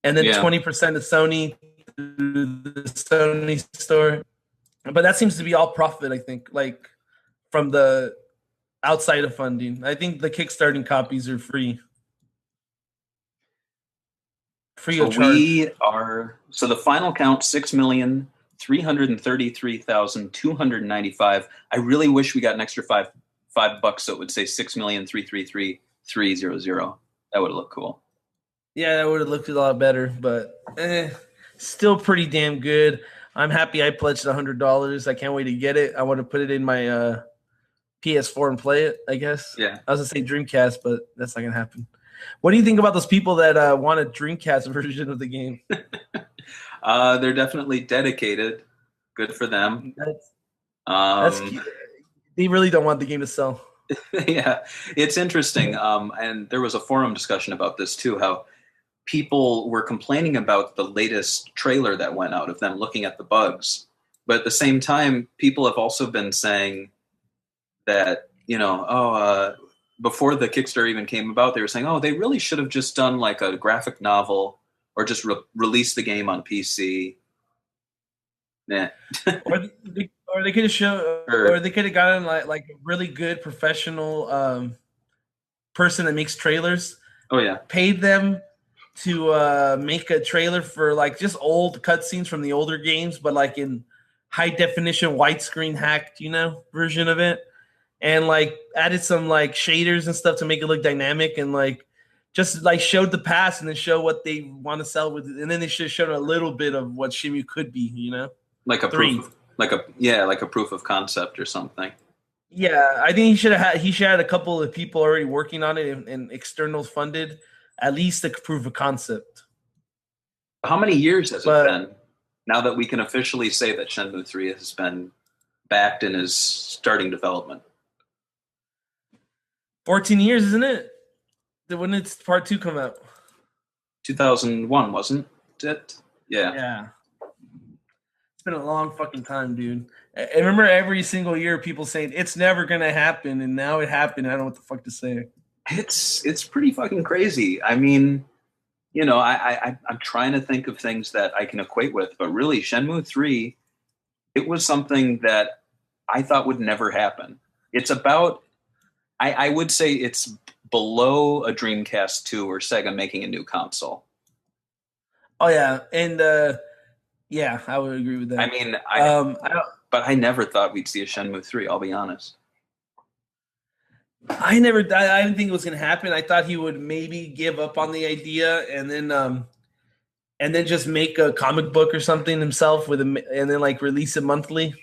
and then 20% to Sony through the Sony store. But that seems to be all profit, I think. From the outside of funding. I think the Kickstarting copies are free. Free So of charge. so the final count, 6,333,295. I really wish we got an extra $5 so it would say 6,333,300. That would have looked cool. Yeah, that would have looked a lot better, but still pretty damn good. I'm happy I pledged $100. I can't wait to get it. I want to put it in my PS4 and play it, I guess. Yeah. I was going to say Dreamcast, but that's not going to happen. What do you think about those people that want a Dreamcast version of the game? They're definitely dedicated. Good for them. That's cute. They really don't want the game to sell. Yeah, it's interesting. And there was a forum discussion about this too, how people were complaining about the latest trailer that went out of them looking at the bugs. But at the same time, people have also been saying that, before the Kickstarter even came about, they were saying, they really should have just done like a graphic novel or just release the game on PC. Nah. or they could have shown, or they could have gotten like a really good professional person that makes trailers. Oh yeah, paid them to make a trailer for like just old cutscenes from the older games, but like in high definition, widescreen hacked, version of it. And like added some like shaders and stuff to make it look dynamic, and like just like showed the past and then show what they want to sell with it. And then they should have shown a little bit of what Shenmue could be, like a proof, like a proof of concept or something. Yeah, I think he should have had a couple of people already working on it and external funded, at least a proof of concept. How many years has it been now that we can officially say that Shenmue 3 has been backed and is starting development? 14 years, isn't it? When did part 2 come out? 2001, wasn't it? Yeah. Yeah. It's been a long fucking time, dude. I remember every single year people saying it's never gonna happen, and now it happened. I don't know what the fuck to say. It's pretty fucking crazy. I mean, I'm trying to think of things that I can equate with, but really, Shenmue 3, it was something that I thought would never happen. It's about, I would say it's below a Dreamcast 2 or Sega making a new console. Oh yeah, and yeah, I would agree with that. I mean, but I never thought we'd see a Shenmue 3. I'll be honest. I didn't think it was going to happen. I thought he would maybe give up on the idea and then just make a comic book or something himself and then like release it monthly.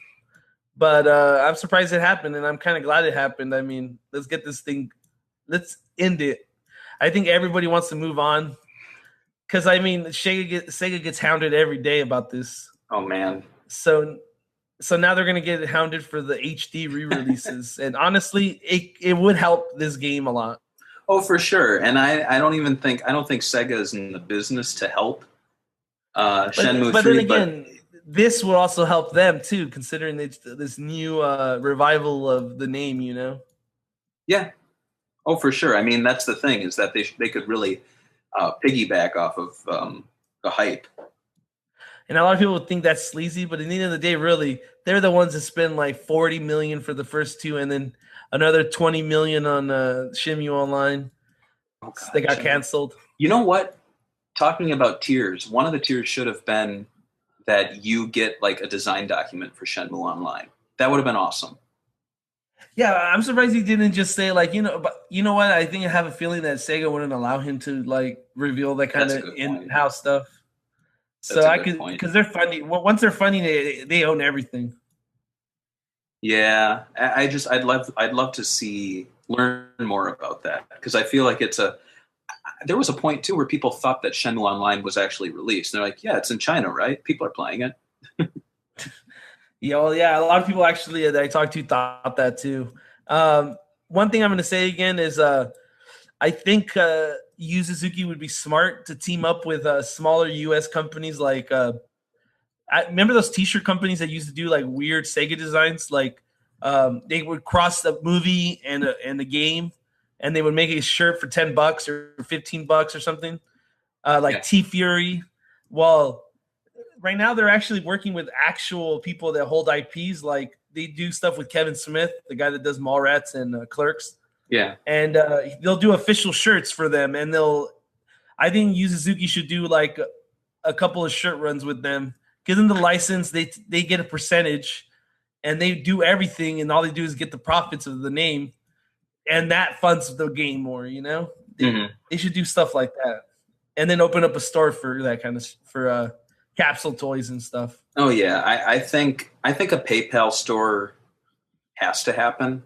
But I'm surprised it happened, and I'm kind of glad it happened. I mean, let's get this thing, let's end it. I think everybody wants to move on because I mean, Sega gets hounded every day about this. Oh man. So now they're gonna get hounded for the HD re-releases, and honestly, it would help this game a lot. Oh, for sure. And I don't think Sega is in the business to help Shenmue 3. But then again, this will also help them too, considering it's this new revival of the name. Yeah. Oh, for sure. I mean, that's the thing, is that they could really piggyback off of the hype. And a lot of people think that's sleazy, but at the end of the day, really, they're the ones that spend like $40 million for the first two, and then another $20 million on Shenmue Online. Oh, God, they got canceled. You know what? Talking about tiers, one of the tiers should have been that you get like a design document for Shenmue Online. That would have been awesome. Yeah, I'm surprised he didn't just say like, but you know what? I think I have a feeling that Sega wouldn't allow him to like reveal that kind of in-house stuff. So I could, because they're funding. Well, once they're funding, they own everything. Yeah, I'd love to learn more about that, because I feel like there was a point too where people thought that Shenmue Online was actually released. They're like, yeah, it's in China, right? People are playing it. Yeah, well, yeah, a lot of people actually that I talked to thought that too. One thing I'm going to say again is I think Yu Suzuki would be smart to team up with smaller U.S. companies like I remember those T-shirt companies that used to do like weird Sega designs. Like they would cross the movie and the game, and they would make a shirt for $10 or $15 or something, like T-Fury. Well, right now they're actually working with actual people that hold IPs like they do stuff with Kevin Smith, the guy that does Mallrats and Clerks. Yeah. And they'll do official shirts for them, and I think Yu Suzuki should do like a couple of shirt runs with them. Give them the license, they get a percentage, and they do everything, and all they do is get the profits of the name, and that funds the game more. You know, they should do stuff like that, and then open up a store for that kind of for capsule toys and stuff. Oh yeah, I think a PayPal store has to happen.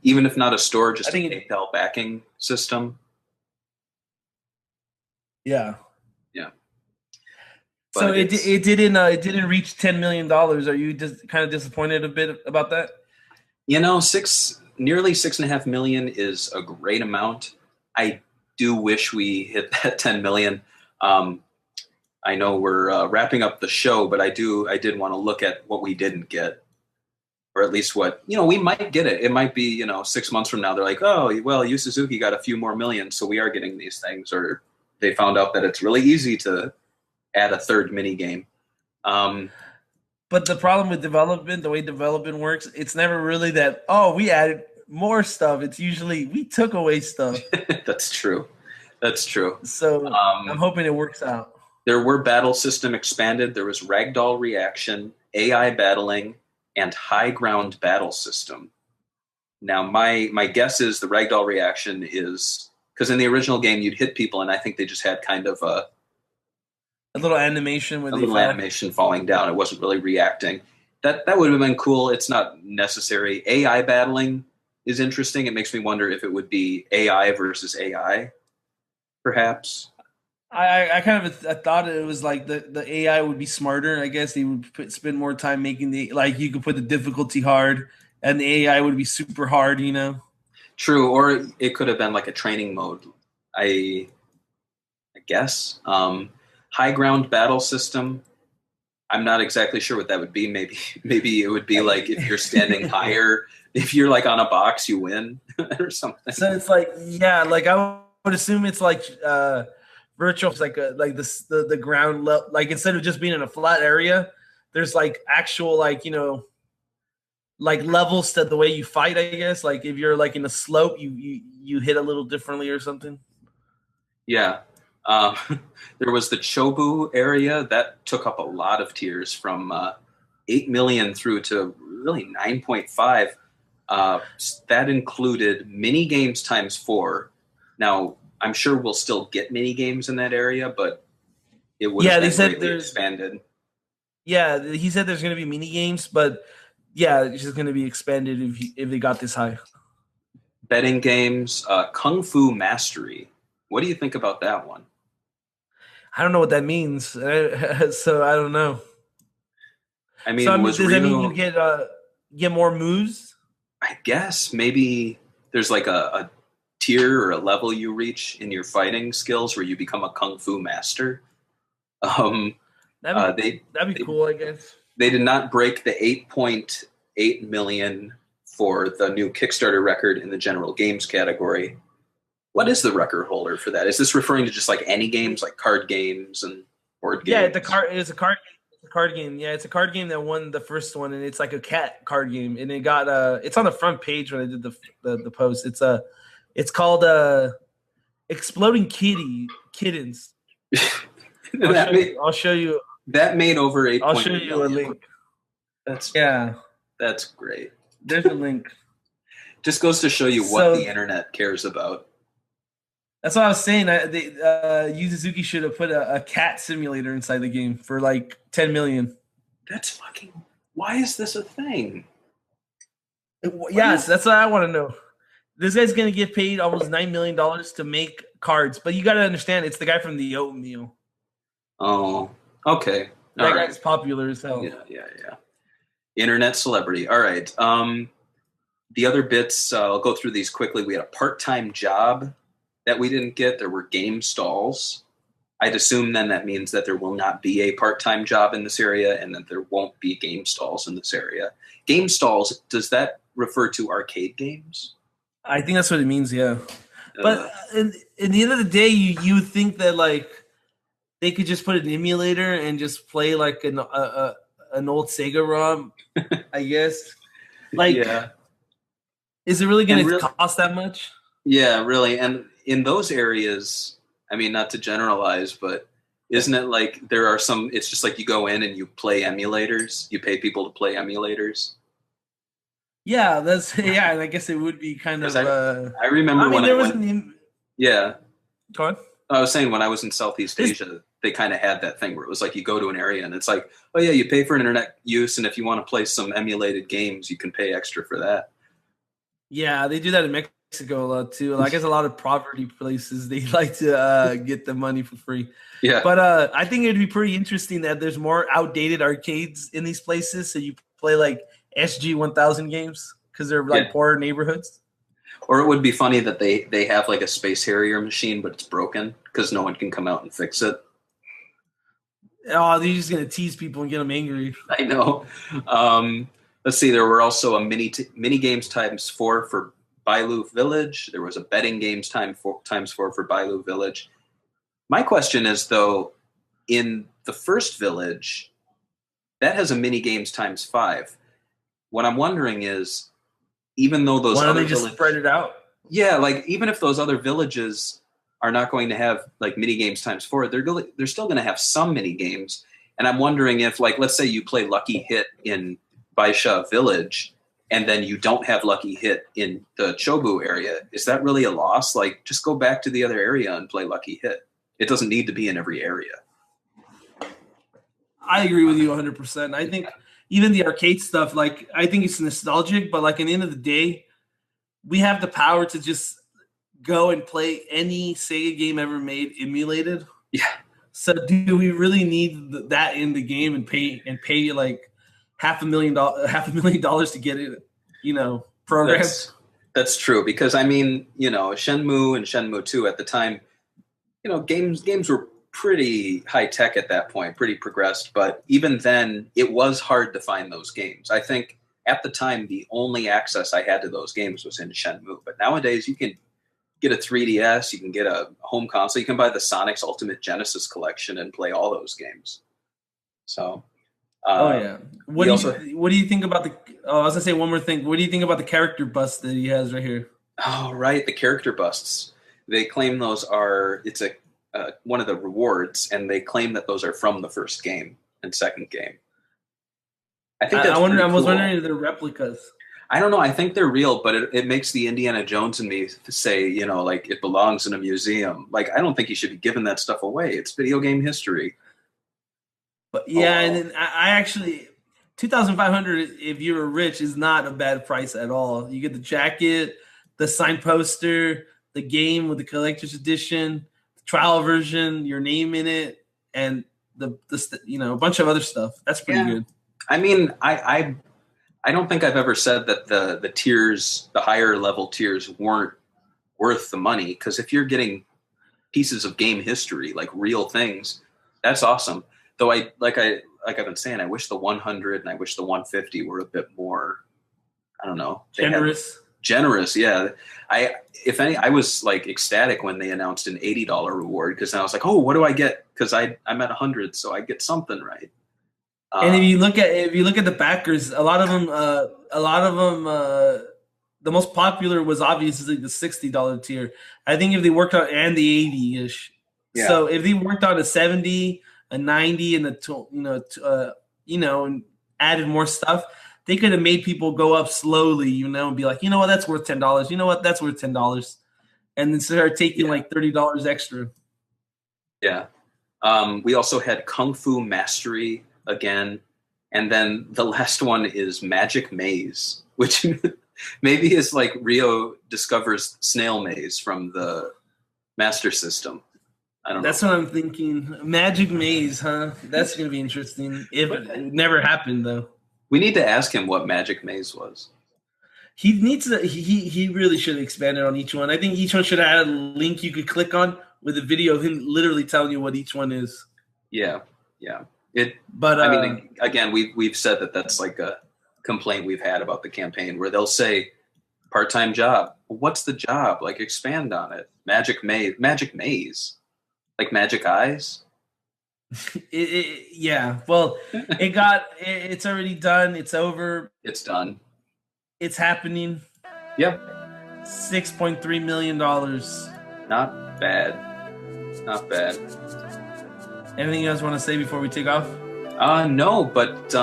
Even if not a store, just a PayPal backing system. Yeah. Yeah. But so it didn't reach $10 million. Are you just kind of disappointed a bit about that? You know, nearly $6.5 million is a great amount. I do wish we hit that 10 million. I know we're wrapping up the show, but I did want to look at what we didn't get. Or at least what, we might get it. It might be, 6 months from now, they're like, oh, well, Yu Suzuki got a few more million, so we are getting these things. Or they found out that it's really easy to add a third mini game. But the problem with development, the way development works, it's never really that, oh, we added more stuff. It's usually we took away stuff. That's true. So I'm hoping it works out. There were battle system expanded. There was ragdoll reaction, AI battling, and high ground battle system. Now, my guess is the ragdoll reaction is because in the original game you'd hit people, and I think they just had kind of a little animation with animation falling down. It wasn't really reacting. That would have been cool. It's not necessary. AI battling is interesting. It makes me wonder if it would be AI versus AI, perhaps. I kind of thought it was like the AI would be smarter. I guess they would spend more time making you could put the difficulty hard, and the AI would be super hard. True, or it could have been like a training mode. I guess high ground battle system. I'm not exactly sure what that would be. Maybe it would be like if you're standing higher, if you're like on a box, you win or something. So it's like I would assume it's like. Virtual, like the ground level, like instead of just being in a flat area, there's like actual like levels to the way you fight. I guess like if you're like in a slope, you hit a little differently or something. Yeah, there was the Chobu area that took up a lot of tiers from 8 million through to really 9.5. That included mini games times 4. Now. I'm sure we'll still get mini games in that area, but it would have been greatly expanded. Yeah, he said there's going to be mini games, but yeah, it's just going to be expanded if they got this high. Betting games, Kung Fu Mastery. What do you think about that one? I don't know what that means, so I don't know. I mean, does that mean you get more moves? I guess maybe there's like a tier or a level you reach in your fighting skills where you become a kung fu master. That'd be cool, I guess. They did not break the 8.8 million for the new Kickstarter record in the general games category. What is the record holder for that? Is this referring to just like any games, like card games and board games? Yeah, it's a card game. Yeah, it's a card game that won the first one, and it's like a cat card game, and it got it's on the front page when I did the post. It's called Exploding Kittens. I'll show you. That made over 8. I'll show you a link. That's great. There's a link. Just goes to show you what the internet cares about. That's what I was saying. Yu Suzuki should have put a cat simulator inside the game for like 10 million. That's fucking. Why is this a thing? Yes, that's what I want to know. This guy's going to get paid almost $9 million to make cards. But you got to understand, it's the guy from the Oatmeal. Oh, okay. That guy's popular as hell. Yeah. Internet celebrity. All right. The other bits, I'll go through these quickly. We had a part-time job that we didn't get. There were game stalls. I'd assume then that means that there will not be a part-time job in this area and that there won't be game stalls in this area. Game stalls, does that refer to arcade games? I think that's what it means, yeah. But in the end of the day, you think that like they could just put an emulator and just play like an old Sega ROM, I guess. Like, Yeah. is it really going to cost that much? Yeah, really. And in those areas, I mean, not to generalize, but isn't it like there are some, it's just like you go in and you play emulators, you pay people to play emulators? Yeah, and I guess it would be kind of. I remember when there I was went. Yeah. Go on. I was saying when I was in Southeast Asia, they kind of had that thing where it was like you go to an area and it's like, oh yeah, you pay for internet use, and if you want to play some emulated games, you can pay extra for that. Yeah, they do that in Mexico a lot too. I guess a lot of poverty places they like to get the money for free. Yeah, but I think it'd be pretty interesting that there's more outdated arcades in these places, so you play like SG 1000 games because they're like poorer neighborhoods. Or it would be funny that they have like a Space Harrier machine, but it's broken because no one can come out and fix it. Oh, they're just going to tease people and get them angry. I know. Let's see. There were also a mini games times 4 for Bailu Village. There was a betting games times 4 for Bailu Village. My question is, though, in the first village, that has a mini games times 5. What I'm wondering is, even though those other villages spread it out, yeah, like even if those other villages are not going to have like mini games times 4, they're still going to have some mini games. And I'm wondering if, like, let's say you play Lucky Hit in Baisha Village, and then you don't have Lucky Hit in the Chobu area. Is that really a loss? Like, just go back to the other area and play Lucky Hit. It doesn't need to be in every area. I agree with you 100%. I think even the arcade stuff, like, I think it's nostalgic, but like at the end of the day, we have the power to just go and play any Sega game ever made emulated. Yeah. So do we really need that in the game and pay like $500,000 to get it, programmed? That's true, because I mean, Shenmue and Shenmue 2 at the time, games were pretty high tech at that point, pretty progressed, but even then it was hard to find those games. I think at the time the only access I had to those games was in Shenmue, but nowadays you can get a 3DS, you can get a home console, you can buy the Sonic's Ultimate Genesis collection and play all those games. So what do you think about I was gonna say one more thing. What do you think about the character busts that he has right here? Oh, right, the character busts. They claim those are one of the rewards, and they claim that those are from the first game and second game. I think that's I was wondering if they're replicas. I don't know. I think they're real, but it makes the Indiana Jones in me say, like it belongs in a museum. Like, I don't think you should be giving that stuff away. It's video game history. But yeah, and then I actually, $2,500 if you're rich is not a bad price at all. You get the jacket, the signed poster, the game with the collector's edition, the trial version, your name in it, and the a bunch of other stuff. That's pretty good. I mean, I don't think I've ever said that the tiers, the higher level tiers, weren't worth the money, because if you're getting pieces of game history, like real things, that's awesome. Though I've been saying, I wish the 100 and I wish the 150 were a bit more, I don't know, generous. Yeah. I was like ecstatic when they announced an $80 reward, because then I was like, oh, what do I get? Because I'm at 100, so I get something, right? And if you look at the backers, a lot of them, the most popular was obviously the $60 tier. I think if they worked on, and the 80-ish. Yeah. So if they worked on a 70, a 90, and and added more stuff, they could have made people go up slowly, and be like, what, that's worth $10. You know what, that's worth $10, and then start taking like $30 extra. Yeah. We also had Kung Fu Mastery again, and then the last one is Magic Maze, which maybe is like Rio discovers Snail Maze from the Master System. I don't know. That's what I'm thinking. Magic Maze, huh? That's going to be interesting. It never happened, though. We need to ask him what Magic Maze was. He needs to. He really should have expanded on each one. I think each one should have had a link you could click on with a video of him literally telling you what each one is. Yeah. But I mean, again, we've said that that's like a complaint we've had about the campaign, where they'll say part-time job. What's the job? Like, expand on it. Magic maze, like magic eyes. Yeah. Well, it's already done. It's over. It's done. It's happening. Yep. $6.3 million. Not bad. Not bad. Anything you guys want to say before we take off? No, but,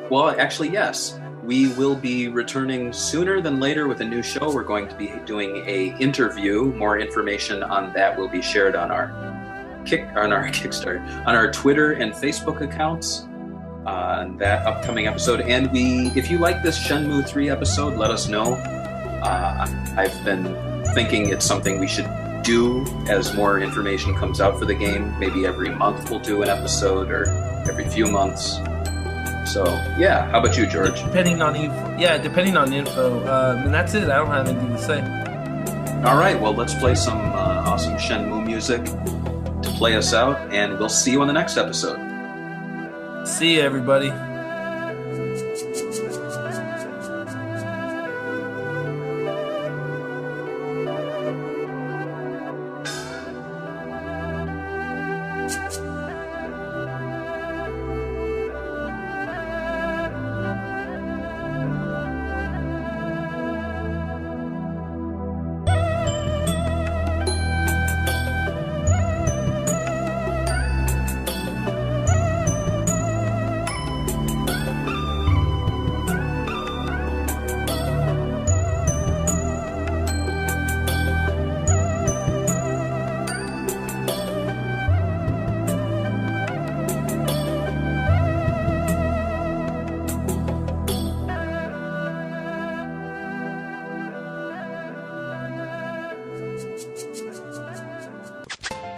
well, actually, yes. We will be returning sooner than later with a new show. We're going to be doing a interview. More information on that will be shared on our Kickstarter, on our Twitter and Facebook accounts on that upcoming episode. And if you like this Shenmue 3 episode, let us know. I've been thinking it's something we should do as more information comes out for the game. Maybe every month we'll do an episode, or every few months. So, yeah. How about you, George? Depending on info. And that's it. I don't have anything to say. All right. Well, let's play some awesome Shenmue music to play us out, and we'll see you on the next episode. See you, everybody.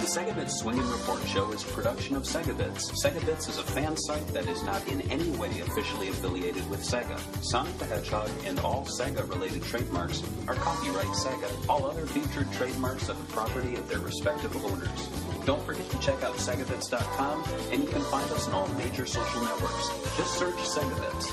The SEGAbits Swingin' Report Show is a production of SEGAbits. SEGAbits is a fan site that is not in any way officially affiliated with Sega. Sonic the Hedgehog and all Sega-related trademarks are copyright Sega. All other featured trademarks are the property of their respective owners. Don't forget to check out SEGAbits.com, and you can find us on all major social networks. Just search SEGAbits.